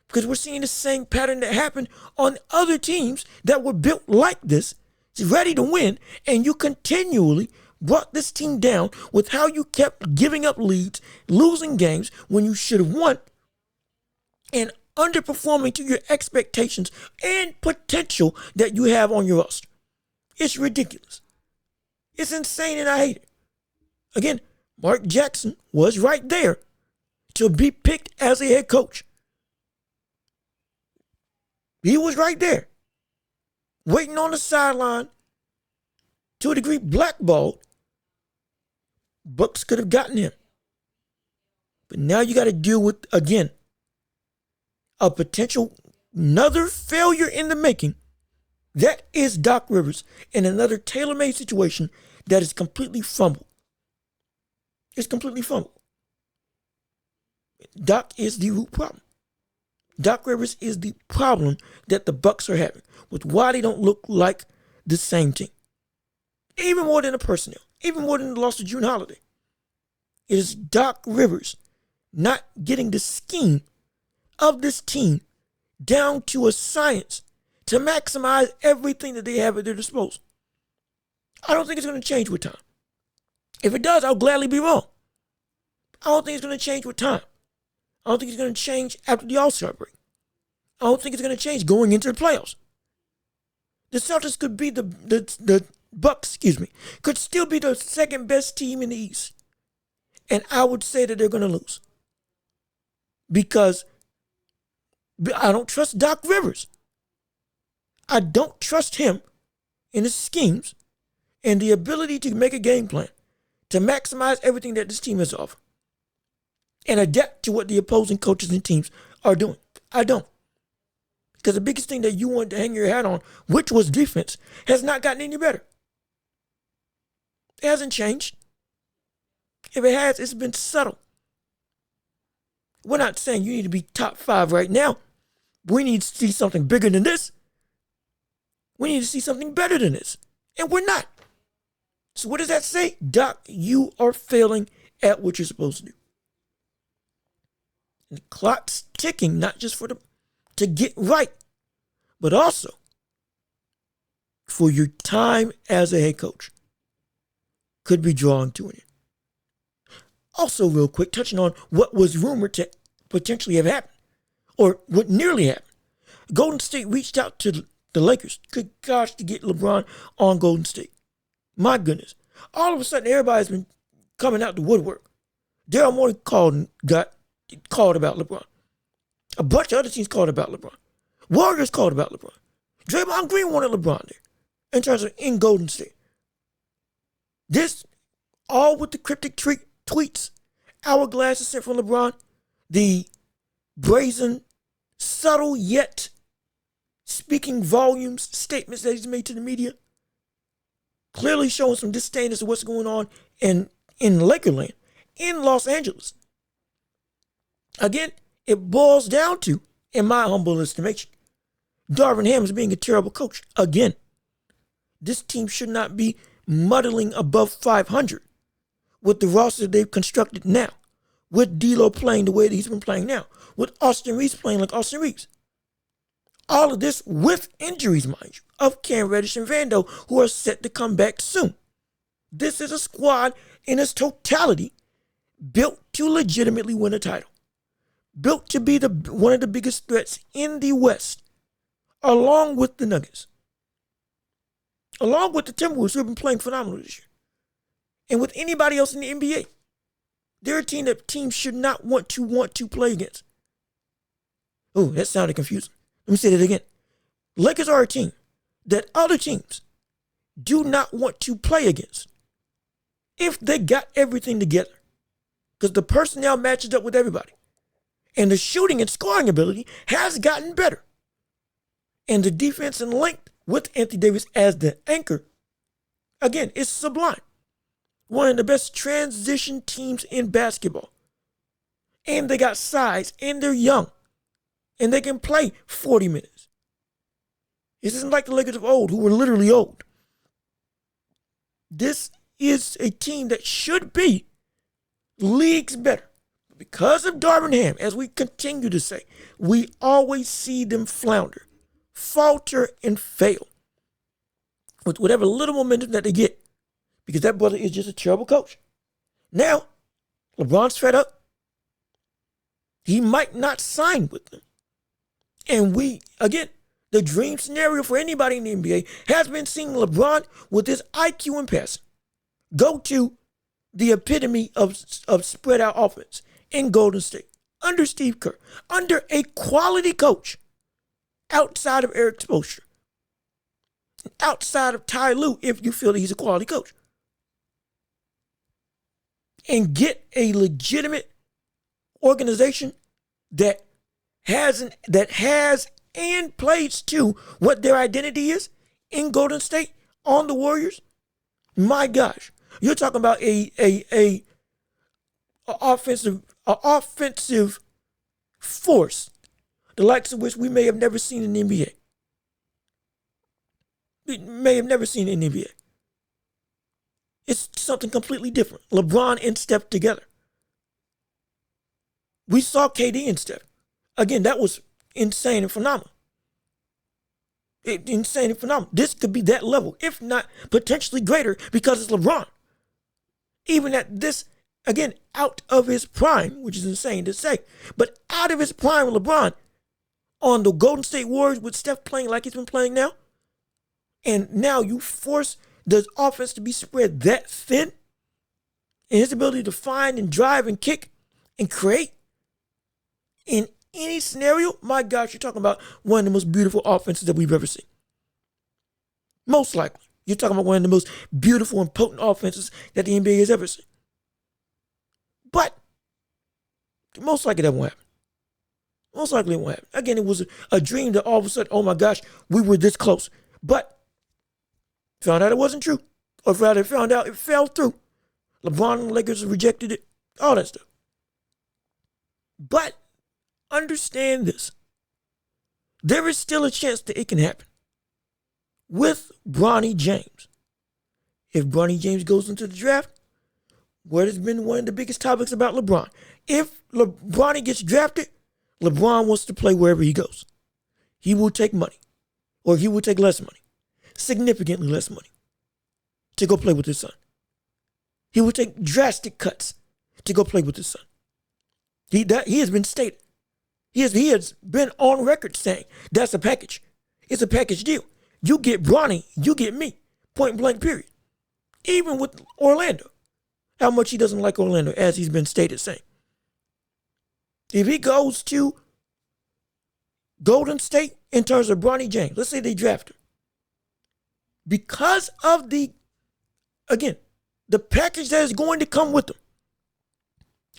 Speaker 1: Because we're seeing the same pattern that happened on other teams that were built like this, ready to win, and you continually brought this team down with how you kept giving up leads, losing games when you should have won, and underperforming to your expectations and potential that you have on your roster. It's ridiculous. It's insane, and I hate it. Again, Mark Jackson was right there to be picked as a head coach. He was right there, waiting on the sideline, to a degree blackballed. Bucks could have gotten him. But now you got to deal with, again, a potential, another failure in the making. That is Doc Rivers in another tailor-made situation that is completely fumbled. It's completely fumbled. Doc is the root problem. Doc Rivers is the problem that the Bucks are having with why they don't look like the same team. Even more than the personnel, even more than the loss of June Holiday. It is Doc Rivers not getting the scheme of this team down to a science to maximize everything that they have at their disposal. I don't think it's going to change with time. If it does, I'll gladly be wrong. I don't think it's going to change with time. I don't think it's going to change after the All-Star break. I don't think it's going to change going into the playoffs. The Celtics could be the Bucks, could still be the second best team in the East. And I would say that they're going to lose. Because I don't trust Doc Rivers. I don't trust him in his schemes and the ability to make a game plan to maximize everything that this team has to offer and adapt to what the opposing coaches and teams are doing. I don't. Because the biggest thing that you wanted to hang your hat on, which was defense, has not gotten any better. It hasn't changed. If it has, it's been subtle. We're not saying you need to be top 5 right now. We need to see something bigger than this. We need to see something better than this. And we're not. So what does that say? Doc, you are failing at what you're supposed to do. And the clock's ticking, not just to get right, but also for your time as a head coach could be drawing to an end. Also, real quick, touching on what was rumored to potentially have happened, or what nearly happened. Golden State reached out to the Lakers, good gosh, to get LeBron on Golden State. My goodness. All of a sudden, everybody's been coming out the woodwork. Daryl Morey got called about LeBron. A bunch of other teams called about LeBron. Warriors called about LeBron. Draymond Green wanted LeBron there in terms of in Golden State. This, all with the cryptic tweets, hourglasses sent from LeBron, the brazen, subtle yet speaking volumes statements that he's made to the media, clearly showing some disdain as to what's going on in Lakerland, in Los Angeles. Again, it boils down to, in my humble estimation, Darvin Ham is being a terrible coach. Again, this team should not be muddling above 500 with the roster they've constructed now, with D'Lo playing the way that he's been playing now, with Austin Reeves playing like Austin Reeves. All of this with injuries, mind you, of Cam Reddish and Vando, who are set to come back soon. This is a squad in its totality built to legitimately win a title. Built to be one of the biggest threats in the West, along with the Nuggets. Along with the Timberwolves, who have been playing phenomenal this year. And with anybody else in the NBA. They're a team that teams should not want to play against. Oh, that sounded confusing. Let me say that again. Lakers are a team that other teams do not want to play against if they got everything together. Because the personnel matches up with everybody. And the shooting and scoring ability has gotten better. And the defense and length with Anthony Davis as the anchor, again, is sublime. One of the best transition teams in basketball. And they got size, and they're young. And they can play 40 minutes. This isn't like the Lakers of old, who were literally old. This is a team that should be leagues better. Because of Devin Haney, as we continue to say, we always see them flounder, falter, and fail with whatever little momentum that they get. Because that brother is just a terrible coach. Now, LeBron's fed up. He might not sign with them. And the dream scenario for anybody in the NBA has been seeing LeBron with his IQ and passing go to the epitome of spread out offense in Golden State under Steve Kerr, under a quality coach outside of Eric Spoelstra, outside of Ty Lue, if you feel that he's a quality coach, and get a legitimate organization that has and plays to what their identity is in Golden State on the Warriors. My gosh, you're talking about a offensive force, the likes of which we may have never seen in the NBA. We may have never seen in the NBA. It's something completely different. LeBron and Steph together. We saw KD and Steph. Again, that was insane and phenomenal. Insane and phenomenal. This could be that level, if not potentially greater, because it's LeBron. Even at this, again, out of his prime, which is insane to say, but out of his prime with LeBron on the Golden State Warriors with Steph playing like he's been playing now, and now you force the offense to be spread that thin, and his ability to find and drive and kick and create in any scenario, my gosh, you're talking about one of the most beautiful offenses that we've ever seen. Most likely. You're talking about one of the most beautiful and potent offenses that the NBA has ever seen. But most likely that won't happen. Most likely it won't happen. Again, it was a dream that all of a sudden, oh my gosh, we were this close. But found out it wasn't true. Or rather, found out it fell through. LeBron and the Lakers rejected it. All that stuff. But understand this. There is still a chance that it can happen. With Bronny James. If Bronny James goes into the draft, what has been one of the biggest topics about LeBron? If Bronny gets drafted, LeBron wants to play wherever he goes. He will take money. Or he will take less money. Significantly less money. To go play with his son. He will take drastic cuts to go play with his son. He has been stated. He has been on record saying that's a package. It's a package deal. You get Bronny, you get me. Point blank, period. Even with Orlando. How much he doesn't like Orlando, as he's been stated saying. If he goes to Golden State in terms of Bronny James, let's say they draft him. Because of the package that is going to come with them.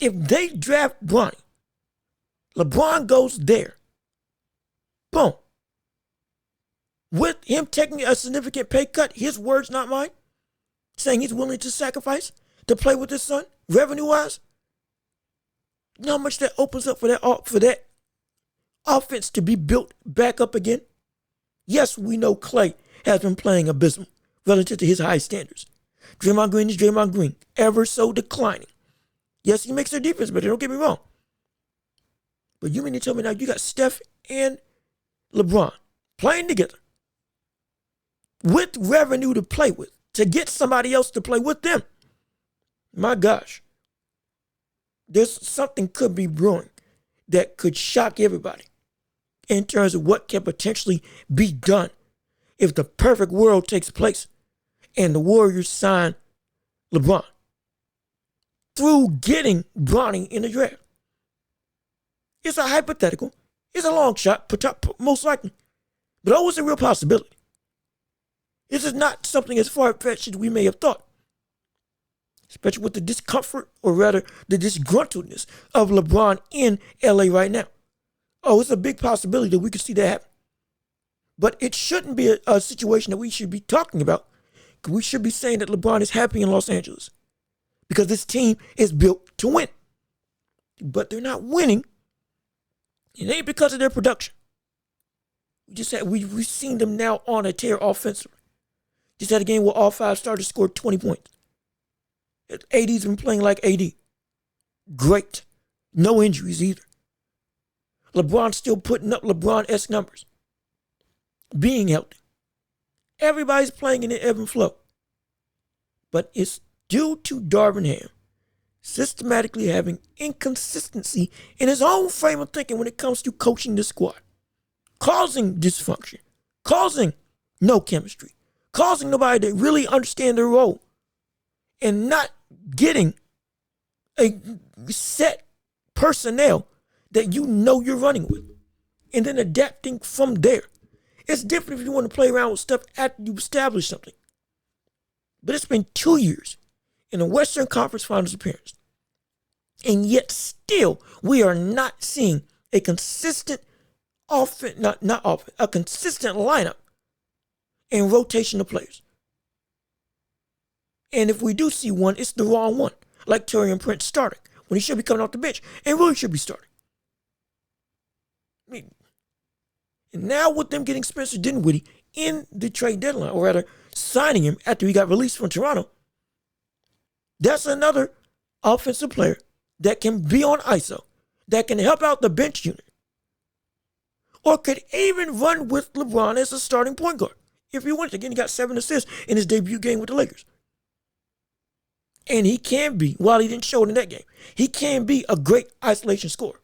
Speaker 1: If they draft Bronny, LeBron goes there. Boom. With him taking a significant pay cut, his words, not mine, saying he's willing to sacrifice to play with his son, revenue-wise. You know how much that opens up for that offense to be built back up again? Yes, we know Clay has been playing abysmal relative to his high standards. Draymond Green is Draymond Green, ever so declining. Yes, he makes their defense better, don't get me wrong. But you mean to tell me now you got Steph and LeBron playing together with revenue to play with, to get somebody else to play with them? My gosh. There's something could be brewing that could shock everybody in terms of what can potentially be done if the perfect world takes place and the Warriors sign LeBron through getting Bronny in the draft. It's a hypothetical. It's a long shot, most likely, but always a real possibility. This is not something as far-fetched as we may have thought, especially with the discomfort, or rather the disgruntledness of LeBron in LA right now. Oh, it's a big possibility that we could see that happen. But it shouldn't be a situation that we should be talking about. We should be saying that LeBron is happy in Los Angeles because this team is built to win. But they're not winning. It ain't because of their production. We've seen them now on a tear offensively. Just had a game where all 5 starters scored 20 points. AD's been playing like AD. Great. No injuries either. LeBron's still putting up LeBron-esque numbers. Being healthy. Everybody's playing in the ebb and flow. But it's due to Darvin Ham systematically having inconsistency in his own frame of thinking when it comes to coaching the squad. Causing dysfunction. Causing no chemistry. Causing nobody to really understand their role. And not getting a set personnel that you know you're running with. And then adapting from there. It's different if you want to play around with stuff after you establish something. But it's been 2 years in a Western Conference Finals appearance. And yet still, we are not seeing a consistent a consistent lineup and rotation of players. And if we do see one, it's the wrong one. Like Taurean Prince starting, when he should be coming off the bench and really should be starting. And now with them getting Spencer Dinwiddie in the trade deadline, or rather signing him after he got released from Toronto, that's another offensive player that can be on ISO, that can help out the bench unit, or could even run with LeBron as a starting point guard. If he wanted, again, he got 7 assists in his debut game with the Lakers. And he can be, while he didn't show it in that game, he can be a great isolation scorer.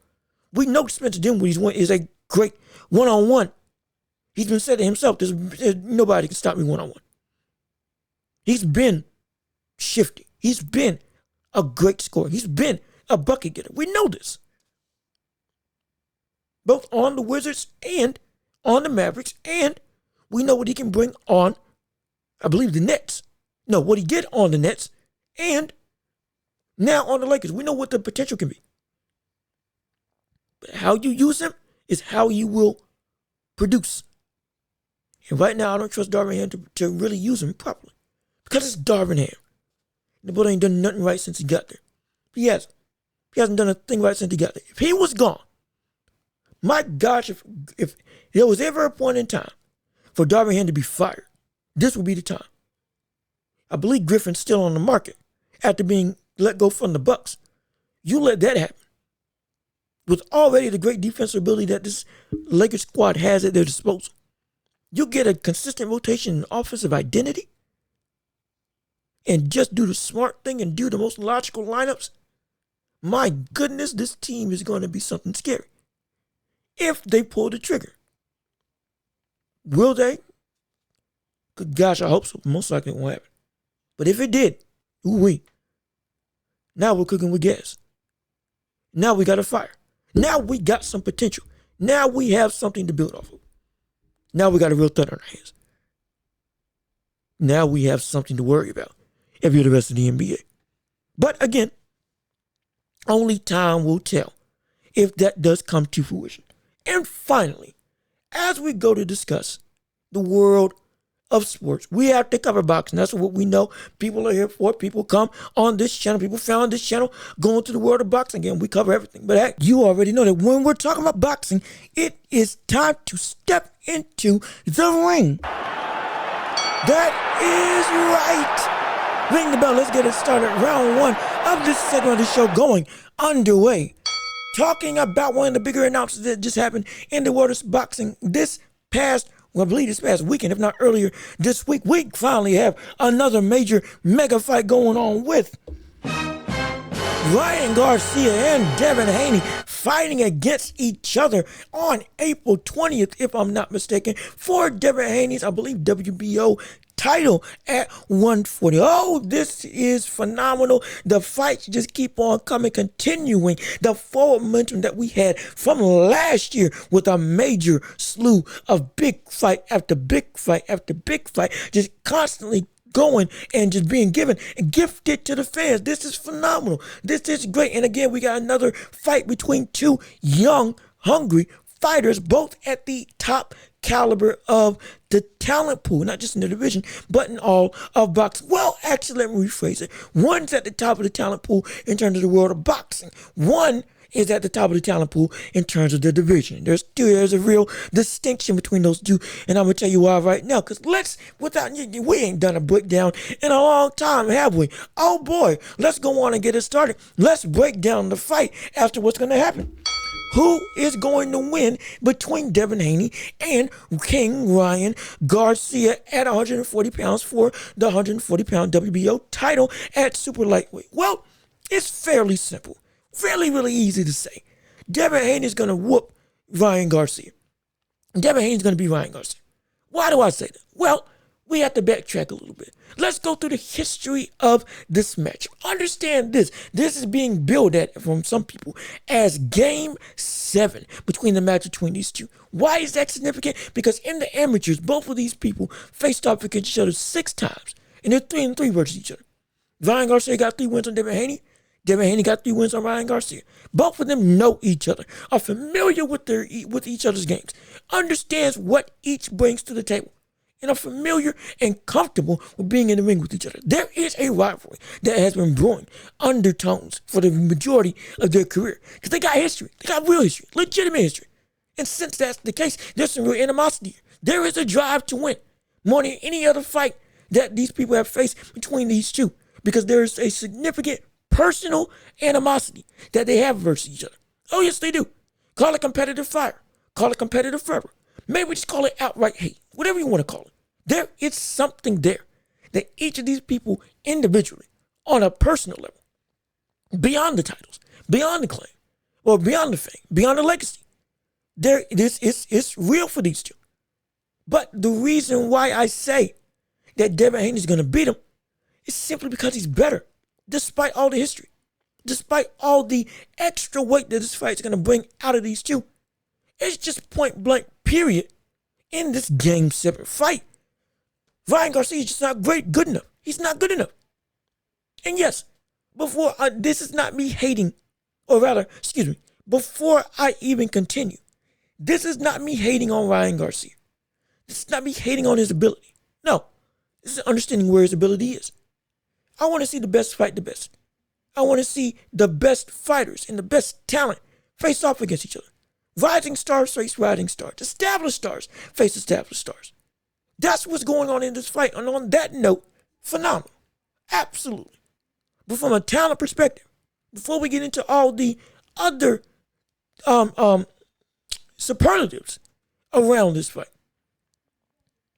Speaker 1: We know Spencer Dinwiddie is a great one-on-one. He's been said to himself, there's nobody can stop me one-on-one. He's been shifty. He's been a great scorer. He's been a bucket getter. We know this. Both on the Wizards and on the Mavericks, and we know what he can bring on, I believe, the Nets. No, what he did on the Nets, and now on the Lakers. We know what the potential can be. But how you use him is how you will produce. And right now, I don't trust Darvin Ham to really use him properly. Because it's Darvin Ham. The boy ain't done nothing right since he got there. He hasn't. He hasn't done a thing right since he got there. If he was gone, my gosh, if there was ever a point in time for Darvin Ham to be fired, this would be the time. I believe Griffin's still on the market after being let go from the Bucks. You let that happen. With already the great defensive ability that this Lakers squad has at their disposal, you get a consistent rotation in offensive identity and just do the smart thing and do the most logical lineups. My goodness, this team is going to be something scary. If they pull the trigger. Will they? Good gosh, I hope so. Most likely it won't happen. But if it did, ooh-wee. Now we're cooking with gas. Now we got a fire. Now we got some potential. Now we have something to build off of. Now we got a real threat on our hands. Now we have something to worry about if you're the rest of the NBA. But again, only time will tell if that does come to fruition. And finally, as we go to discuss the world of sports, we have to cover boxing. That's what we know. People are here for it. People come on this channel. People found this channel going to the world of boxing. Again, we cover everything. But heck, you already know that when we're talking about boxing, it is time to step into the ring. That is right. Ring the bell. Let's get it started. Round 1 of this segment of the show going underway. Talking about one of the bigger announcements that just happened in the world of boxing this past weekend, if not earlier this week. We finally have another major mega fight going on with Ryan Garcia and Devin Haney fighting against each other on April 20th, if I'm not mistaken, for Devin Haney's, I believe, WBO title at 140. Oh, this is phenomenal. The fights just keep on coming, continuing the forward momentum that we had from last year with a major slew of big fight after big fight after big fight, just constantly going and just being given and gifted to the fans. This is phenomenal. This is great. And again, we got another fight between two young, hungry fighters, both at the top caliber of the talent pool, not just in the division, but in all of boxing. Well, actually, let me rephrase it. One's at the top of the talent pool in terms of the world of boxing. One is at the top of the talent pool in terms of the division. There's a real distinction between those two, and I'm gonna tell you why right now. Because we ain't done a breakdown in a long time, have we? Oh boy, let's go on and get it started. Let's break down the fight after what's gonna happen. Who is going to win between Devin Haney and King Ryan Garcia at 140 pounds for the 140-pound WBO title at super lightweight? Well, it's fairly simple. Fairly, really easy to say. Devin Haney is going to whoop Ryan Garcia. Devin Haney is going to be Ryan Garcia. Why do I say that? Well, we have to backtrack a little bit. Let's go through the history of this match. Understand this. This is being billed at from some people as Game 7 between the match between these two. Why is that significant? Because in the amateurs, both of these people faced off against each other 6 times. And they're 3-3 versus each other. Ryan Garcia got 3 wins on Devin Haney. Devin Haney got 3 wins on Ryan Garcia. Both of them know each other, are familiar with each other's games, understands what each brings to the table, and are familiar and comfortable with being in the ring with each other. There is a rivalry that has been brewing undertones for the majority of their career. Because they got history. They got real history, legitimate history. And since that's the case, there's some real animosity here. There is a drive to win more than any other fight that these people have faced between these two. Because there is a significant personal animosity that they have versus each other. Oh, yes, they do. Call it competitive fire. Call it competitive fervor. Maybe just call it outright hate. Whatever you want to call it. There is something there that each of these people individually, on a personal level, beyond the titles, beyond the claim, or beyond the fame, beyond the legacy, it's real for these two. But the reason why I say that Devin Haney is going to beat him is simply because he's better. Despite all the history, despite all the extra weight that this fight is going to bring out of these two, it's just point blank, period, in this Game 7 fight. Ryan Garcia is just not good enough. He's not good enough. And yes, this is not me hating, or rather, before I even continue, this is not me hating on Ryan Garcia. This is not me hating on his ability. No, this is understanding where his ability is. I want to see the best fight the best. I want to see the best fighters and the best talent face off against each other. Rising stars face rising stars. Established stars face established stars. That's what's going on in this fight. And on that note, phenomenal. Absolutely. But from a talent perspective, before we get into all the other superlatives around this fight,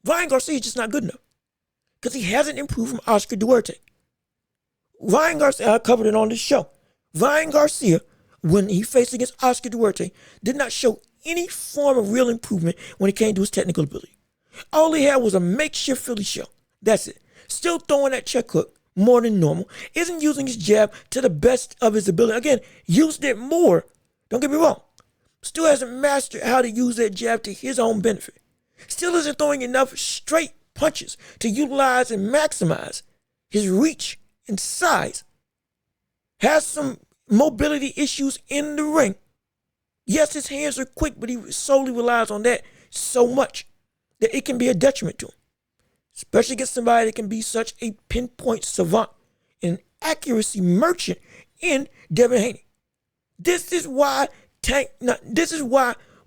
Speaker 1: Ryan Garcia is just not good enough. Because he hasn't improved from Oscar Duarte. Ryan Garcia, I covered it on this show. Ryan Garcia, when he faced against Oscar Duarte, did not show any form of real improvement when it came to his technical ability. All he had was a makeshift Philly shell. That's it. Still throwing that check hook more than normal. Isn't using his jab to the best of his ability. Again, used it more. Don't get me wrong. Still hasn't mastered how to use that jab to his own benefit. Still isn't throwing enough straight punches to utilize and maximize his reach and size. Has some mobility issues in the ring. Yes, his hands are quick, but he solely relies on that so much that it can be a detriment to him. Especially against somebody that can be such a pinpoint savant and accuracy merchant in Devin Haney. This is why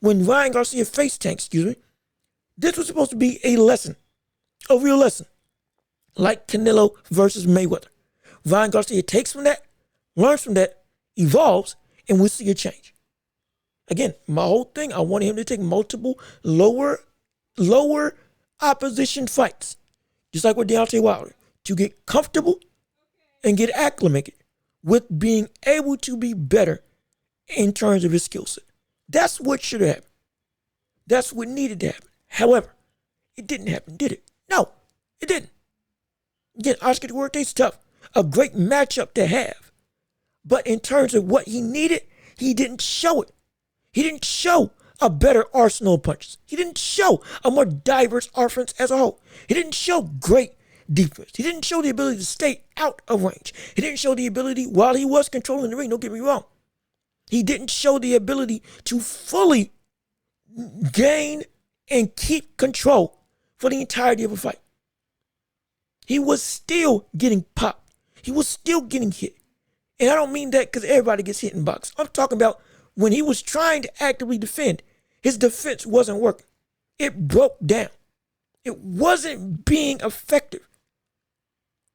Speaker 1: when Ryan Garcia faced Tank, this was supposed to be a lesson, a real lesson. Like Canelo versus Mayweather. Ryan Garcia takes from that, learns from that, evolves, and we'll see a change. Again, my whole thing, I wanted him to take multiple lower opposition fights, just like with Deontay Wilder, to get comfortable and get acclimated with being able to be better in terms of his skill set. That's what should have happened. That's what needed to happen. However, it didn't happen, did it? No, It didn't. Again, Oscar Duarte's tough. A great matchup to have. But in terms of what he needed, he didn't show it. He didn't show a better arsenal of punches. He didn't show a more diverse offense as a whole. He didn't show great defense. He didn't show the ability to stay out of range. He didn't show the ability, while he was controlling the ring, don't get me wrong, he didn't show the ability to fully gain and keep control for the entirety of a fight. He was still getting popped. He was still getting hit. And I don't mean that because everybody gets hit in boxing. I'm talking about when he was trying to actively defend, his defense wasn't working. It broke down. It wasn't being effective.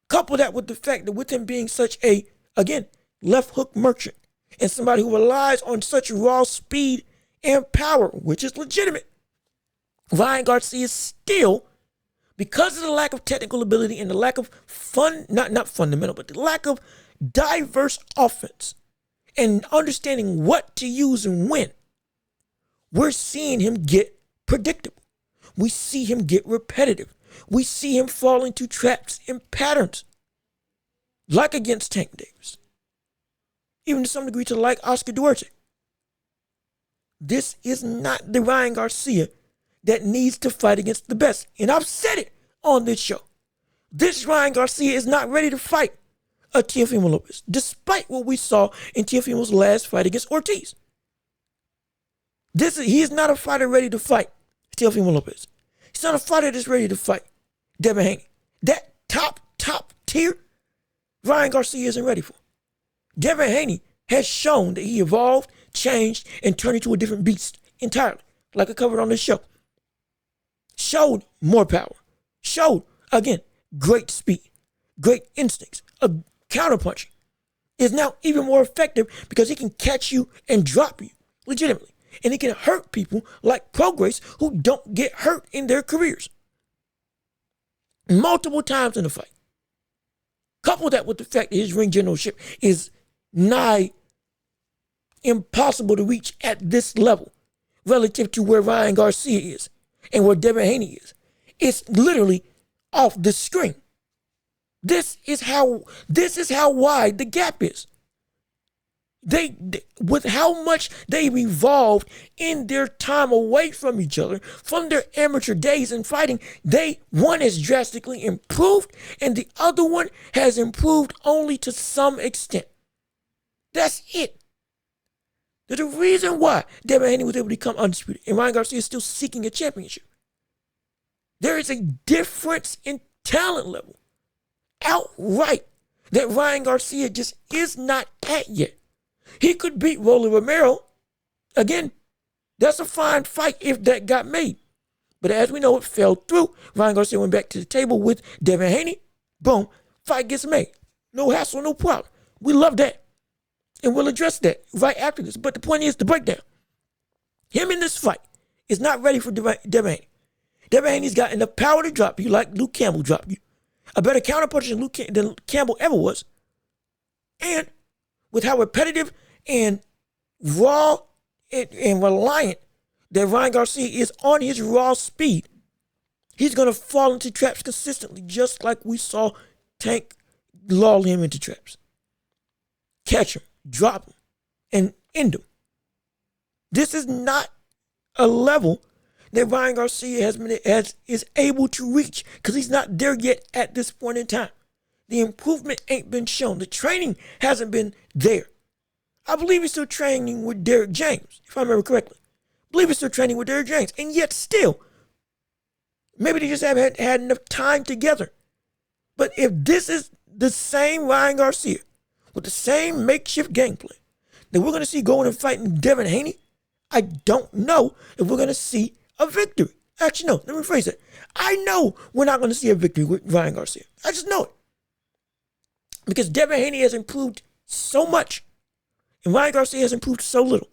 Speaker 1: Couple that with the fact that with him being such a, again, left hook merchant and somebody who relies on such raw speed and power, which is legitimate, Ryan Garcia still, because of the lack of technical ability and the lack of not fundamental, but the lack of diverse offense and understanding what to use and when, we're seeing him get predictable. We see him get repetitive. We see him fall into traps and patterns, like against Tank Davis, even to some degree to like Oscar Duarte. This is not the Ryan Garcia that needs to fight against the best. And I've said it on this show. This Ryan Garcia is not ready to fight a Teofimo Lopez, despite what we saw in Teofimo's last fight against Ortiz. He is not a fighter ready to fight Teofimo Lopez. He's not a fighter that's ready to fight Devin Haney. That top tier, Ryan Garcia isn't ready for. Devin Haney has shown that he evolved, changed, and turned into a different beast entirely, like I covered on this show. Showed more power. Showed, again, great speed, great instincts, a counterpunching. Is now even more effective because he can catch you and drop you legitimately. And he can hurt people like Prograis who don't get hurt in their careers. Multiple times in the fight. Couple that with the fact that his ring generalship is nigh impossible to reach at this level relative to where Ryan Garcia is and where Devin Haney is. It's literally off the string. This is how wide the gap is. They with how much they've evolved in their time away from each other, from their amateur days in fighting, one has drastically improved and the other one has improved only to some extent. That's it. There's a reason why Devin Haney was able to become undisputed and Ryan Garcia is still seeking a championship. There is a difference in talent level outright that Ryan Garcia just is not at yet. He could beat Rolly Romero. Again, that's a fine fight if that got made. But as we know, it fell through. Ryan Garcia went back to the table with Devin Haney. Boom, fight gets made. No hassle, no problem. We love that. And we'll address that right after this. But the point is, the breakdown. Him in this fight is not ready for Devin Haney. Devin Haney's got enough power to drop you like Luke Campbell dropped you. A better counterpuncher than Campbell ever was. And with how repetitive and raw and reliant that Ryan Garcia is on his raw speed, he's going to fall into traps consistently, just like we saw Tank lull him into traps. Catch him, drop him, and end him. This is not a level that Ryan Garcia is able to reach because he's not there yet at this point in time. The improvement ain't been shown. The training hasn't been there. I believe he's still training with Derrick James, if I remember correctly. I believe he's still training with Derrick James. And yet still, maybe they just haven't had enough time together. But if this is the same Ryan Garcia with the same makeshift gameplay that we're going to see going and fighting Devin Haney, I don't know if we're going to see a victory. Actually, no, let me rephrase that. I know we're not going to see a victory with Ryan Garcia. I just know it. Because Devin Haney has improved so much and Ryan Garcia has improved so little.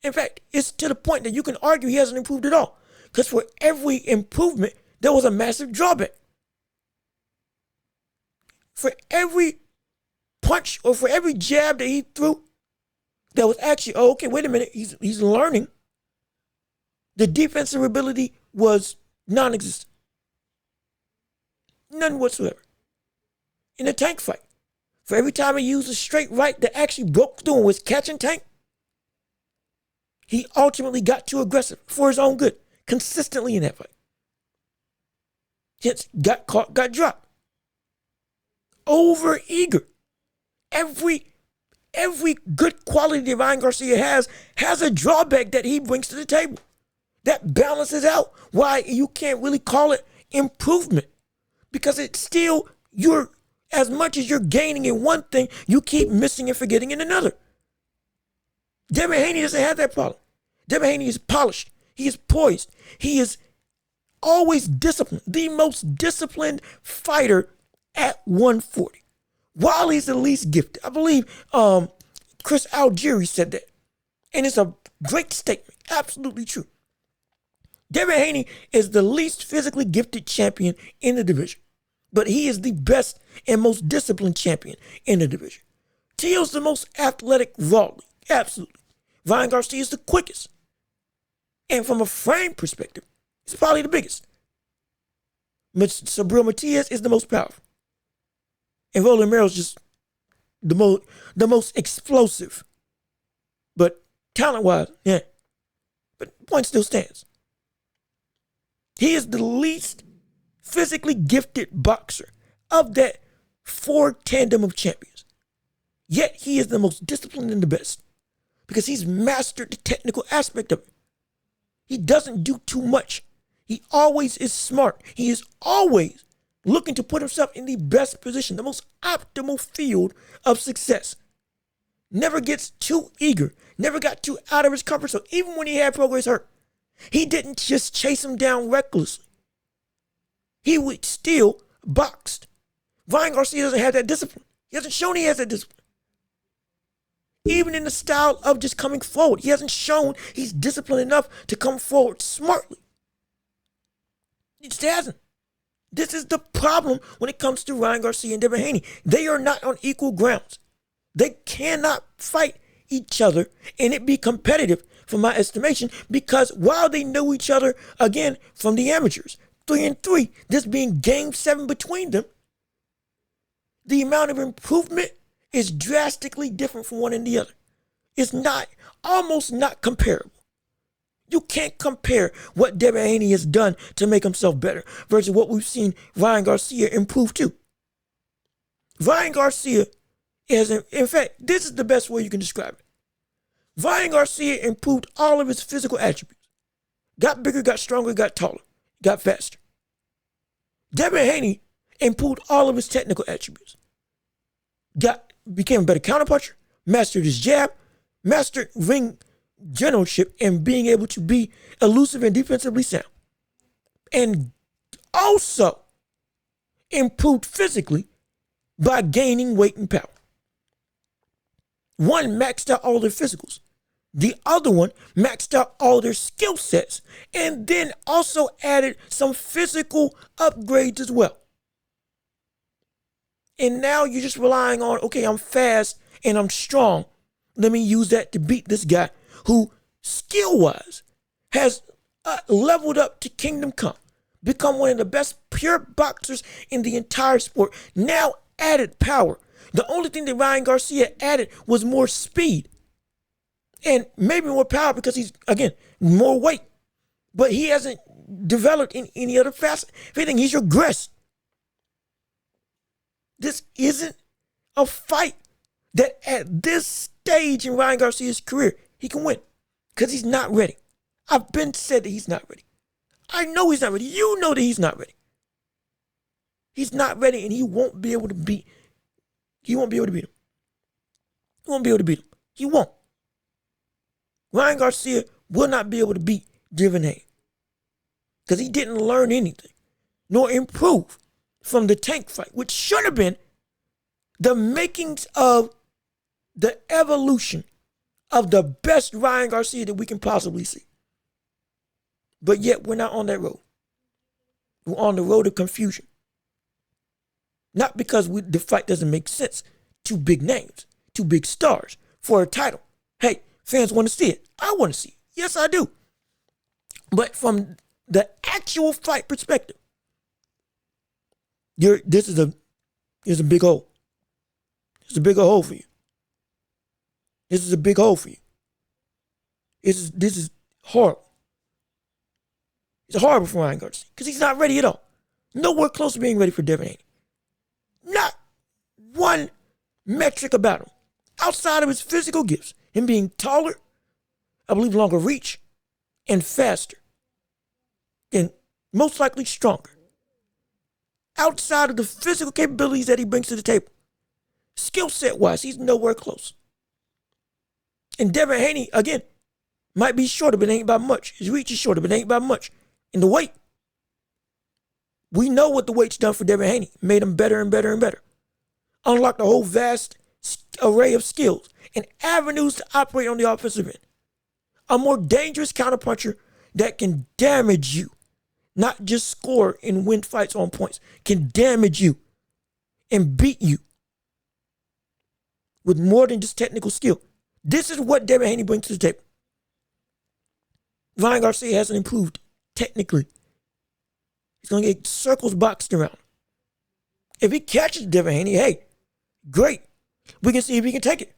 Speaker 1: In fact, it's to the point that you can argue he hasn't improved at all. Because for every improvement, there was a massive drawback. For every punch or for every jab that he threw, that was actually, oh, okay, wait a minute, he's learning. The defensive ability was non-existent. None whatsoever. In the Tank fight, for every time he used a straight right that actually broke through and was catching Tank, he ultimately got too aggressive for his own good, consistently in that fight. Hence, got caught, got dropped. Over eager. Every good quality that Ryan Garcia has a drawback that he brings to the table. That balances out why you can't really call it improvement. Because it's still, as much as you're gaining in one thing, you keep missing and forgetting in another. Devin Haney doesn't have that problem. Devin Haney is polished. He is poised. He is always disciplined. The most disciplined fighter at 140. While he's the least gifted. I believe Chris Algieri said that. And it's a great statement. Absolutely true. Devin Haney is the least physically gifted champion in the division. But he is the best and most disciplined champion in the division. Teal's the most athletic rawly. Absolutely. Ryan Garcia is the quickest. And from a frame perspective, he's probably the biggest. Sabril Matias is the most powerful. And Roland Merrill's just the most explosive. But talent-wise, yeah. But the point still stands. He is the least physically gifted boxer of that 4 tandem of champions. Yet he is the most disciplined and the best. Because he's mastered the technical aspect of it. He doesn't do too much. He always is smart. He is always looking to put himself in the best position, the most optimal field of success. Never gets too eager. Never got too out of his comfort zone. Even when he had Prograis hurt, he didn't just chase him down recklessly. He would still boxed. Ryan Garcia doesn't have that discipline. He hasn't shown he has that discipline. Even in the style of just coming forward, he hasn't shown he's disciplined enough to come forward smartly. He just hasn't. This is the problem when it comes to Ryan Garcia and Devin Haney. They are not on equal grounds. They cannot fight each other and it be competitive, from my estimation, because while they know each other, again, from the amateurs, 3-3, this being game 7 between them, the amount of improvement is drastically different from one and the other. It's almost not comparable. You can't compare what Devin Haney has done to make himself better versus what we've seen Ryan Garcia improve to. Ryan Garcia is, in fact, this is the best way you can describe it. Ryan Garcia improved all of his physical attributes. Got bigger, got stronger, got taller, got faster. Devin Haney improved all of his technical attributes. Became a better counterpuncher, mastered his jab, mastered ring generalship, and being able to be elusive and defensively sound. And also improved physically by gaining weight and power. One maxed out all their physicals. The other one maxed out all their skill sets and then also added some physical upgrades as well. And now you're just relying on, okay, I'm fast and I'm strong. Let me use that to beat this guy who, skill-wise, has leveled up to kingdom come. Become one of the best pure boxers in the entire sport. Now added power. The only thing that Ryan Garcia added was more speed. And maybe more power because he's, again, more weight. But he hasn't developed in any other facet. If anything, he's regressed. This isn't a fight that at this stage in Ryan Garcia's career, he can win. Because he's not ready. I've been said that he's not ready. I know he's not ready. You know that he's not ready. He's not ready and he won't be able to beat him. He won't be able to beat him. He won't be able to beat him. He won't. Ryan Garcia will not be able to beat Devin Haney. Because he didn't learn anything. Nor improve from the Tank fight, which should have been the makings of the evolution of the best Ryan Garcia that we can possibly see. But yet we're not on that road. We're on the road of confusion. Not because the fight doesn't make sense. 2 big names, 2 big stars for a title. Hey, fans want to see it. I want to see it. Yes, I do. But from the actual fight perspective, Here's a big hole. It's a bigger hole for you. This is a big hole for you. This is horrible. It's horrible for Ryan Garcia because he's not ready at all. Nowhere close to being ready for Devin Haney. Not one metric about him outside of his physical gifts. Him being taller, I believe longer reach, and faster, and most likely stronger. Outside of the physical capabilities that he brings to the table, skill set wise, he's nowhere close. And Devin Haney, again, might be shorter, but it ain't by much. His reach is shorter, but it ain't by much. And the weight, we know what the weight's done for Devin Haney. Made him better and better and better. Unlocked a whole vast array of skills and avenues to operate on the offensive end. A more dangerous counterpuncher that can damage you, not just score and win fights on points, can damage you and beat you with more than just technical skill. This is what Devin Haney brings to the table. Ryan Garcia hasn't improved technically. He's going to get circles boxed around. If he catches Devin Haney, hey, great. We can see if he can take it.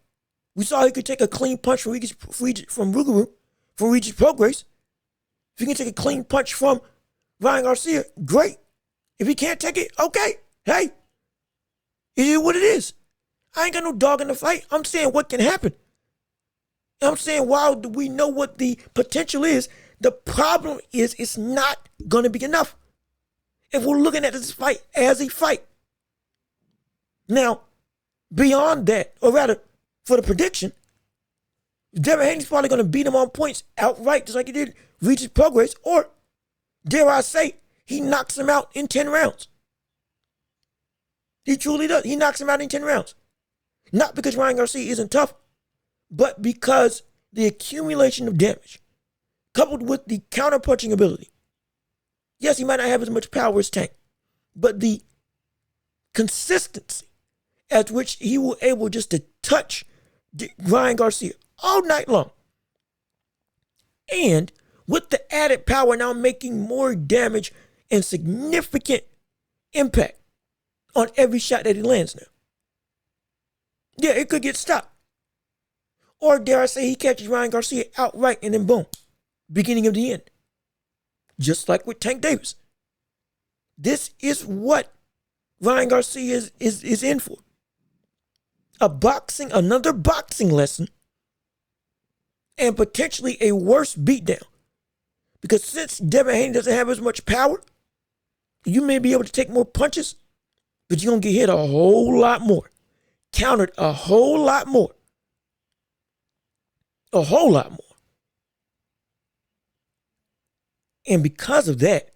Speaker 1: We saw he could take a clean punch from Regis Prograis. If he can take a clean punch from Ryan Garcia, great. If he can't take it, okay. Hey, it is what it is. I ain't got no dog in the fight. I'm saying what can happen. I'm saying while we know what the potential is, the problem is it's not going to be enough. If we're looking at this fight as a fight. Now, beyond that, or rather, for the prediction, Devin Haney's probably going to beat him on points outright, just like he did Regis Prograis, or, dare I say, he knocks him out in 10 rounds. He truly does. He knocks him out in 10 rounds. Not because Ryan Garcia isn't tough, but because the accumulation of damage, coupled with the counterpunching ability. Yes, he might not have as much power as Tank, but the consistency at which he was able just to touch Ryan Garcia all night long. And with the added power now making more damage and significant impact on every shot that he lands now. Yeah, it could get stopped. Or dare I say he catches Ryan Garcia outright and then boom, beginning of the end. Just like with Tank Davis. This is what Ryan Garcia is in for. Another boxing lesson, and potentially a worse beatdown. Because since Devin Haney doesn't have as much power, you may be able to take more punches, but you're going to get hit a whole lot more. Countered a whole lot more. A whole lot more. And because of that,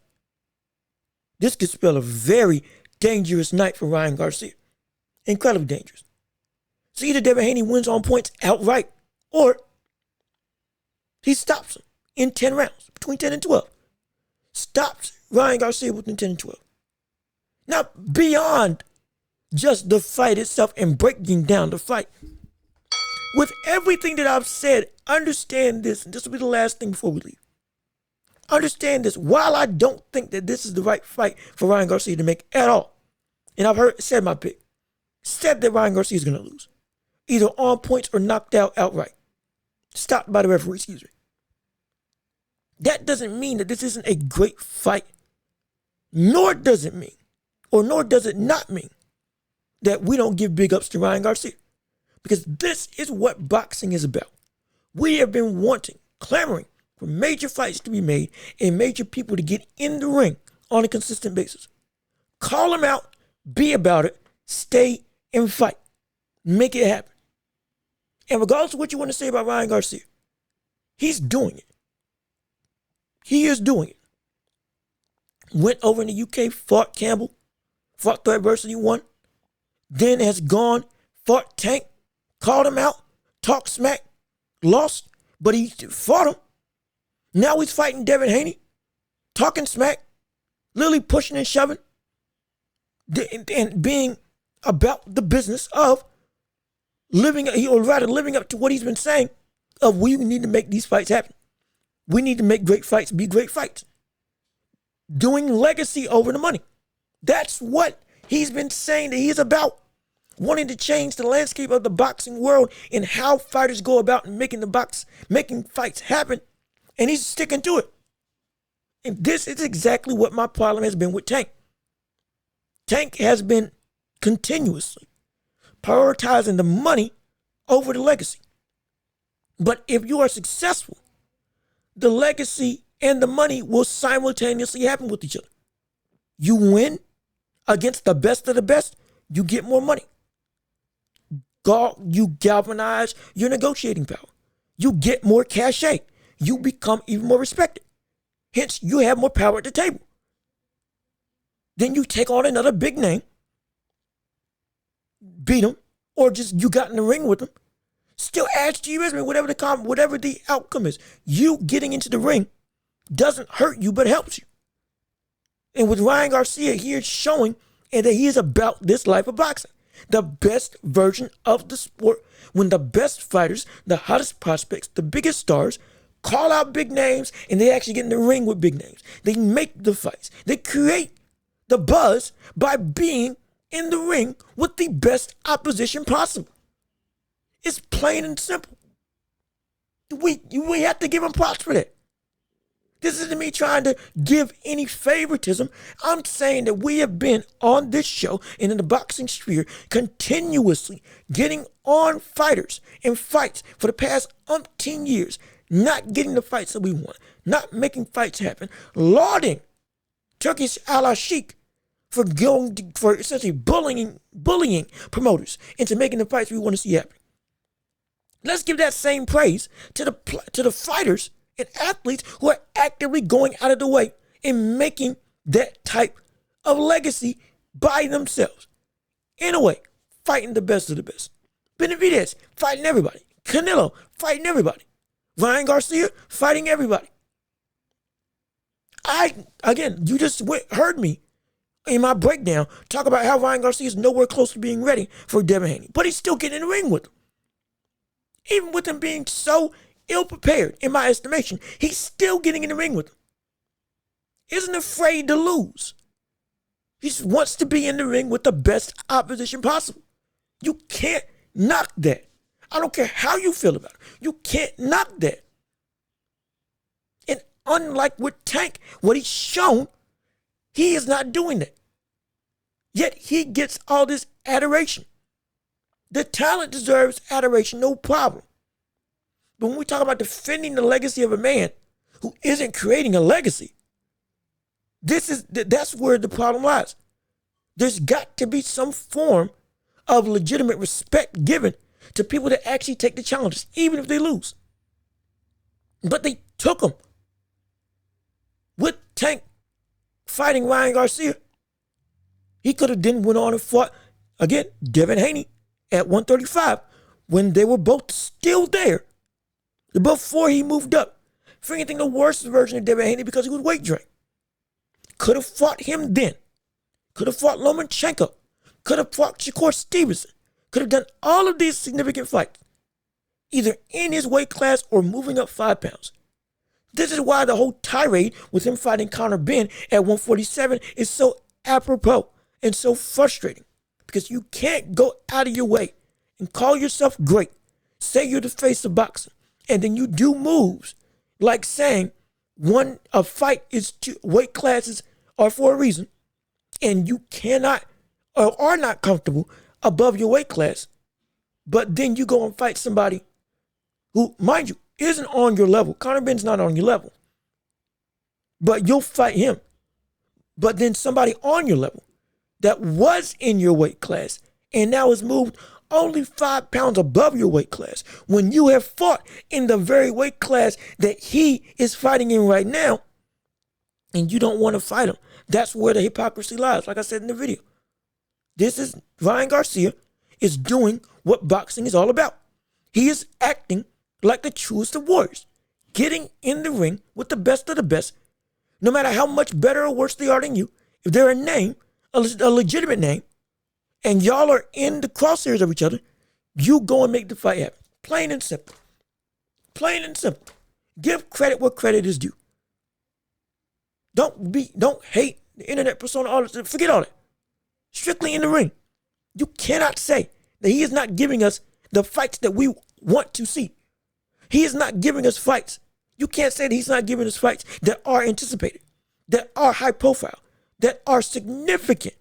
Speaker 1: this could spell a very dangerous night for Ryan Garcia. Incredibly dangerous. So either Devin Haney wins on points outright, or he stops him in 10 rounds, between 10 and 12. Stops Ryan Garcia within 10 and 12. Now, beyond just the fight itself and breaking down the fight, with everything that I've said, understand this, and this will be the last thing before we leave. Understand this, while I don't think that this is the right fight for Ryan Garcia to make at all, and I've said my pick, said that Ryan Garcia is going to lose, either on points or knocked out outright, stopped by the referee, excuse me. That doesn't mean that this isn't a great fight, nor does it not mean that we don't give big ups to Ryan Garcia, because this is what boxing is about. We have been clamoring for major fights to be made and major people to get in the ring on a consistent basis. Call them out, be about it, stay and fight. Make it happen. And regardless of what you want to say about Ryan Garcia, he's doing it. He is doing it. Went over in the UK, fought Campbell, fought Threat Adversity, won. Then has gone, fought Tank, called him out, talked smack, lost, but he fought him. Now he's fighting Devin Haney, talking smack, literally pushing and shoving, and being about the business of living up to what he's been saying of we need to make these fights happen. We need to make great fights be great fights. Doing legacy over the money. That's what He's been saying that he's about wanting to change the landscape of the boxing world and how fighters go about making fights happen. And he's sticking to it. And this is exactly what my problem has been with Tank. Tank has been continuously prioritizing the money over the legacy. But if you are successful, the legacy and the money will simultaneously happen with each other. You win against the best of the best, you get more money. You galvanize your negotiating power. You get more cachet. You become even more respected. Hence, you have more power at the table. Then you take on another big name, beat him, or just you got in the ring with him. Still adds to your resume, whatever the outcome is. You getting into the ring doesn't hurt you, but helps you. And with Ryan Garcia here showing that he is about this life of boxing, the best version of the sport, when the best fighters, the hottest prospects, the biggest stars call out big names and they actually get in the ring with big names. They make the fights. They create the buzz by being in the ring with the best opposition possible. It's plain and simple. We have to give him props for that. This isn't me trying to give any favoritism. I'm saying that we have been on this show and in the boxing sphere continuously getting on fighters and fights for the past umpteen years, not getting the fights that we want, not making fights happen, lauding Turkish Al Sheikh for essentially bullying promoters into making the fights we want to see happen. Let's give that same praise to the fighters and athletes who are actively going out of the way and making that type of legacy by themselves. In a way, fighting the best of the best. Benavidez fighting everybody. Canelo fighting everybody. Ryan Garcia fighting everybody. You just heard me in my breakdown talk about how Ryan Garcia is nowhere close to being ready for Devin Haney, but he's still getting in the ring with him. Even with him being so ill-prepared, in my estimation, he's still getting in the ring with him. Isn't afraid to lose. He just wants to be in the ring with the best opposition possible. You can't knock that. I don't care how you feel about it. You can't knock that. And unlike with Tank, what he's shown, he is not doing that. Yet he gets all this adoration. The talent deserves adoration, no problem. But when we talk about defending the legacy of a man who isn't creating a legacy, that's where the problem lies. There's got to be some form of legitimate respect given to people that actually take the challenges, even if they lose. But they took them. With Tank fighting Ryan Garcia, he could have then went on and fought, again, Devin Haney at 135 when they were both still there before he moved up. For anything, the worst version of Devin Haney because he was weight drained. Could have fought him then. Could have fought Lomachenko. Could have fought Shakur Stevenson. Could have done all of these significant fights, either in his weight class or moving up 5 pounds. This is why the whole tirade with him fighting Conor Benn at 147 is so apropos and so frustrating. Because you can't go out of your way and call yourself great, say you're the face of boxing, and then you do moves like saying a fight is two weight classes are for a reason, and you cannot or are not comfortable above your weight class, but then you go and fight somebody who, mind you, isn't on your level. Conor Benn's not on your level, but you'll fight him. But then somebody on your level that was in your weight class and now has moved only 5 pounds above your weight class when you have fought in the very weight class that he is fighting in right now, and you don't want to fight him. That's where the hypocrisy lies, like I said in the video. This is Ryan Garcia is doing what boxing is all about. He is acting like the truest of warriors, getting in the ring with the best of the best, no matter how much better or worse they are than you. If they're a name, a legitimate name, and y'all are in the crosshairs of each other, you go and make the fight happen. Plain and simple. Plain and simple. Give credit where credit is due. Don't hate the internet persona, all this. Forget all that. Strictly in the ring. You cannot say that he is not giving us the fights that we want to see. He is not giving us fights. You can't say that he's not giving us fights that are anticipated, that are high profile, that are significant,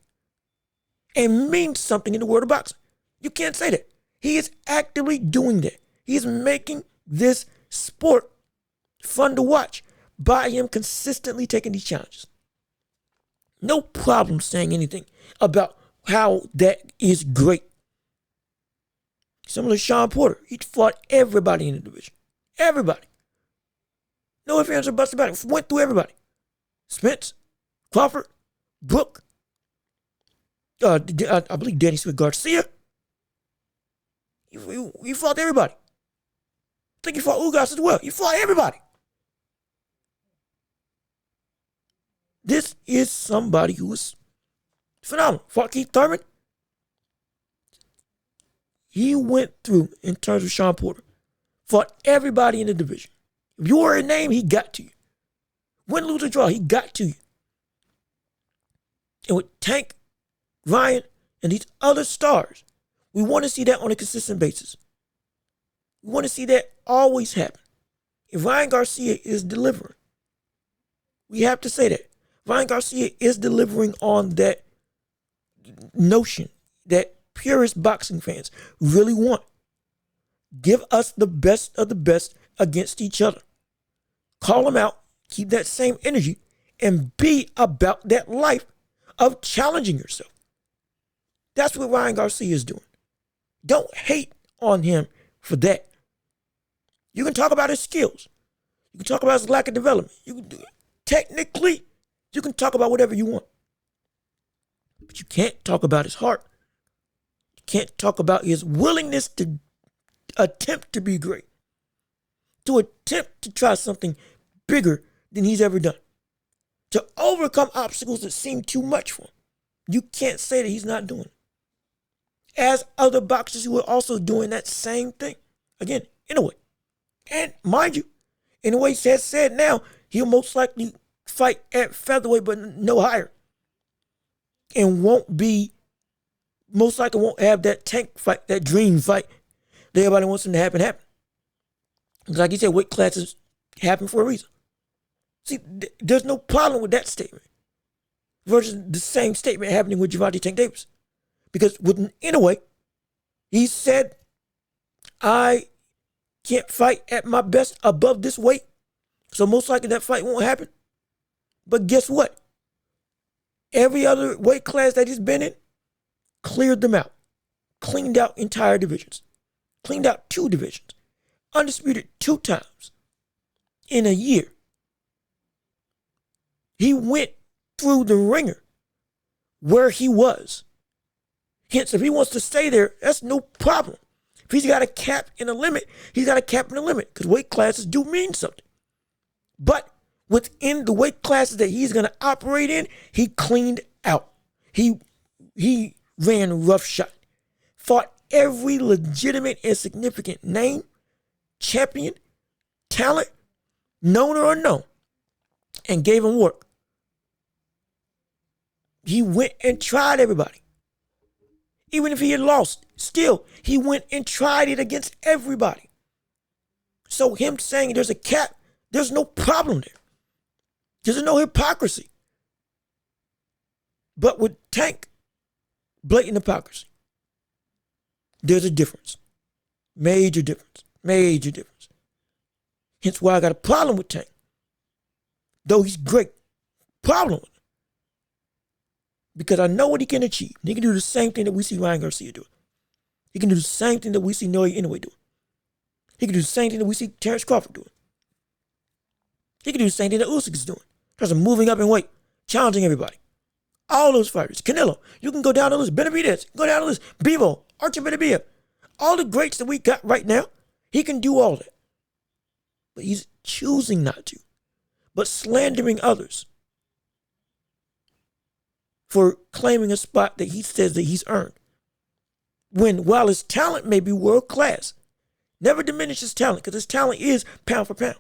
Speaker 1: and mean something in the world of boxing. You can't say that. He is actively doing that. He is making this sport fun to watch by him consistently taking these challenges. No problem saying anything about how that is great. Similar to Sean Porter. He fought everybody in the division. Everybody. No ifs, ands, or buts about it. Went through everybody. Spence, Crawford, Brook, I believe Danny Swift Garcia. He fought everybody. I think he fought Ugas as well. He fought everybody. This is somebody who is phenomenal. Fought Keith Thurman. He went through, in terms of Sean Porter, fought everybody in the division. If you were a name, he got to you. Win, lose, or draw, he got to you. And with Tank, Ryan, and these other stars, we want to see that on a consistent basis. We want to see that always happen. If Ryan Garcia is delivering, we have to say that. Ryan Garcia is delivering on that notion that purist boxing fans really want. Give us the best of the best against each other. Call them out, keep that same energy, and be about that life of challenging yourself. That's what Ryan Garcia is doing. Don't hate on him for that. You can talk about his skills. You can talk about his lack of development. You can do it. Technically, you can talk about whatever you want. But you can't talk about his heart. You can't talk about his willingness to attempt to be great. To attempt to try something bigger than he's ever done. To overcome obstacles that seem too much for him. You can't say that he's not doing it. As other boxers who are also doing that same thing. Again, in a way. And mind you, in a way he has said now, he'll most likely fight at featherweight but no higher. And most likely won't have that Tank fight, that dream fight that everybody wants him to happen. Like he said, weight classes happen for a reason. See, there's no problem with that statement versus the same statement happening with Gervonta Tank Davis. Because in a way, he said, I can't fight at my best above this weight, so most likely that fight won't happen. But guess what? Every other weight class that he's been in, cleared them out. Cleaned out entire divisions. Cleaned out 2 divisions. Undisputed 2 times in a year. He went through the ringer where he was. Hence, if he wants to stay there, that's no problem. If he's got a cap and a limit, he's got a cap and a limit because weight classes do mean something. But within the weight classes that he's going to operate in, he cleaned out. He ran roughshod. Fought every legitimate and significant name, champion, talent, known or unknown, and gave him work. He went and tried everybody. Even if he had lost, still, he went and tried it against everybody. So him saying there's a cap, there's no problem there. There's no hypocrisy. But with Tank, blatant hypocrisy. There's a difference. Major difference. Major difference. Hence why I got a problem with Tank. Though he's great. Problem with him. Because I know what he can achieve. He can do the same thing that we see Ryan Garcia doing. He can do the same thing that we see Noah Inoue doing. He can do the same thing that we see Terrence Crawford doing. He can do the same thing that Usyk is doing. In terms of moving up in weight, challenging everybody. All those fighters. Canelo. You can go down the list. Benavidez. Go down the list. Bivol. Archie Benavidez. All the greats that we got right now, he can do all that. But he's choosing not to. But slandering others for claiming a spot that he says that he's earned. When, while his talent may be world class, never diminish his talent, because his talent is pound for pound.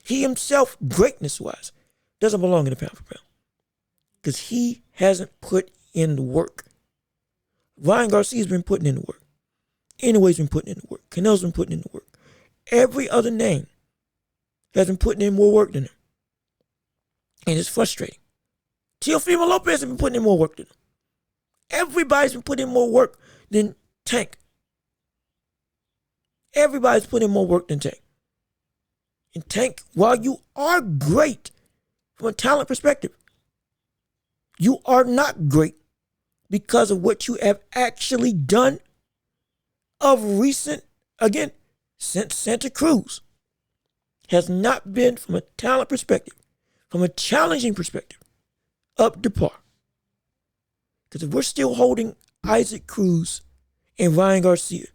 Speaker 1: He himself, greatness-wise, doesn't belong in the pound for pound. Because he hasn't put in the work. Ryan Garcia's been putting in the work. Anyway's been putting in the work. Canelo's been putting in the work. Every other name has been putting in more work than him. And it's frustrating. Teofimo Lopez has been putting in more work than him. Everybody's been putting in more work than Tank. Everybody's putting in more work than Tank. And Tank, while you are great from a talent perspective, you are not great because of what you have actually done of recent, again, since Santa Cruz, has not been, from a talent perspective, from a challenging perspective, up to par. Because if we're still holding Isaac Cruz and Ryan Garcia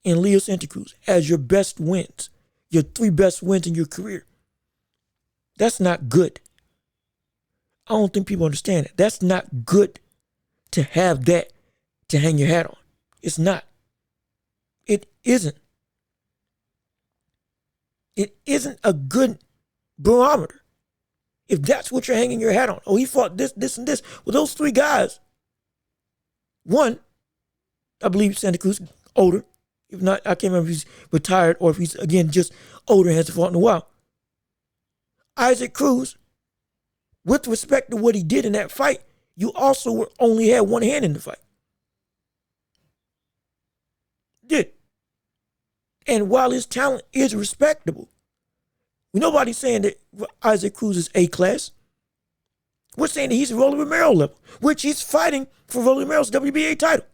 Speaker 1: and Leo Santa Cruz as your best wins, your 3 best wins in your career, that's not good. I don't think people understand it. That's not good to have that to hang your hat on. It's not. It isn't. It isn't a good barometer. If that's what you're hanging your hat on. Oh, he fought this, this, and this. Well, those 3 guys, one, I believe Santa Cruz, older. If not, I can't remember if he's retired or if he's, again, just older and hasn't fought in a while. Isaac Cruz, with respect to what he did in that fight, you also only had one hand in the fight. Did. And while his talent is respectable, nobody's saying that Isaac Cruz is A-class. We're saying that he's Rolly Romero level, which he's fighting for Rolly Romero's WBA title.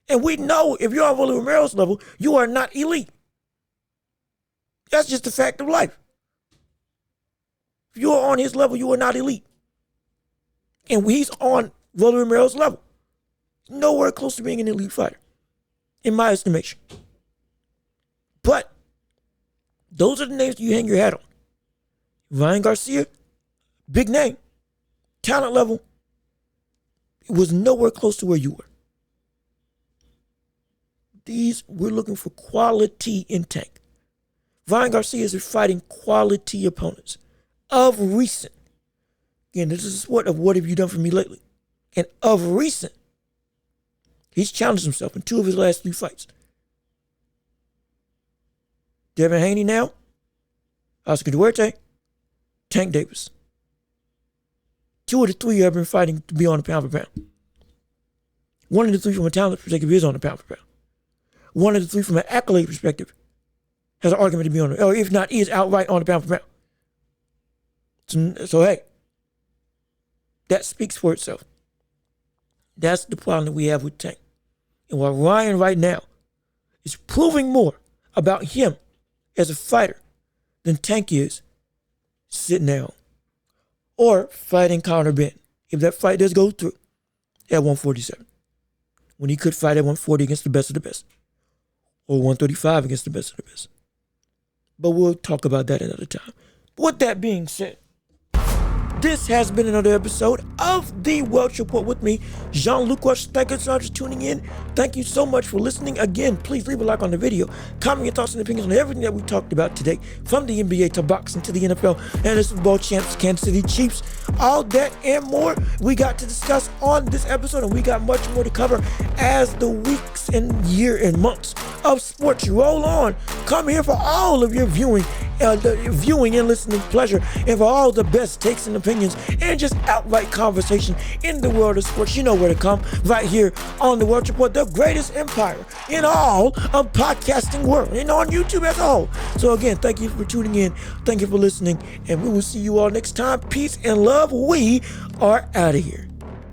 Speaker 1: And we know if you're on Rolly Romero's level, you are not elite. That's just a fact of life. If you are on his level, you are not elite. And he's on Rolly Romero's level. Nowhere close to being an elite fighter, in my estimation. But those are the names you hang your hat on. Ryan Garcia, big name, talent level, it was nowhere close to where you were. We're looking for quality in Tank. Ryan Garcia is fighting quality opponents of recent. Again, this is what have you done for me lately? And of recent, he's challenged himself in 2 of his last 3 fights. Devin Haney now, Oscar Duarte, Tank Davis. 2 of the 3 have been fighting to be on the pound for pound. 1 of the 3 from a talent perspective is on the pound for pound. 1 of the 3 from an accolade perspective has an argument to be on it, or if not, is outright on the pound for pound. So hey, that speaks for itself. That's the problem that we have with Tank. And while Ryan right now is proving more about him as a fighter than Tank is sitting down or fighting Conor Ben, if that fight does go through at 147, when he could fight at 140 against the best of the best, or 135 against the best of the best. But we'll talk about that another time. With that being said, this has been another episode of The Welch Report with me, Jean-Luc Welch. Thank you so much for tuning in. Thank you so much for listening. Again, please leave a like on the video. Comment your thoughts and opinions on everything that we talked about today, from the NBA to boxing to the NFL and the Super Bowl champs, Kansas City Chiefs. All that and more we got to discuss on this episode, and we got much more to cover as the weeks and year and months of sports roll on. Come here for all of your viewing and listening pleasure, and for all the best takes and opinions and just outright conversation in the world of sports. You know where to come, right here on The Welch Report, the greatest empire in all of podcasting world, and on YouTube as a whole. So again, thank you for tuning in, thank you for listening, and we will see you all next time. Peace and love. We are out of here.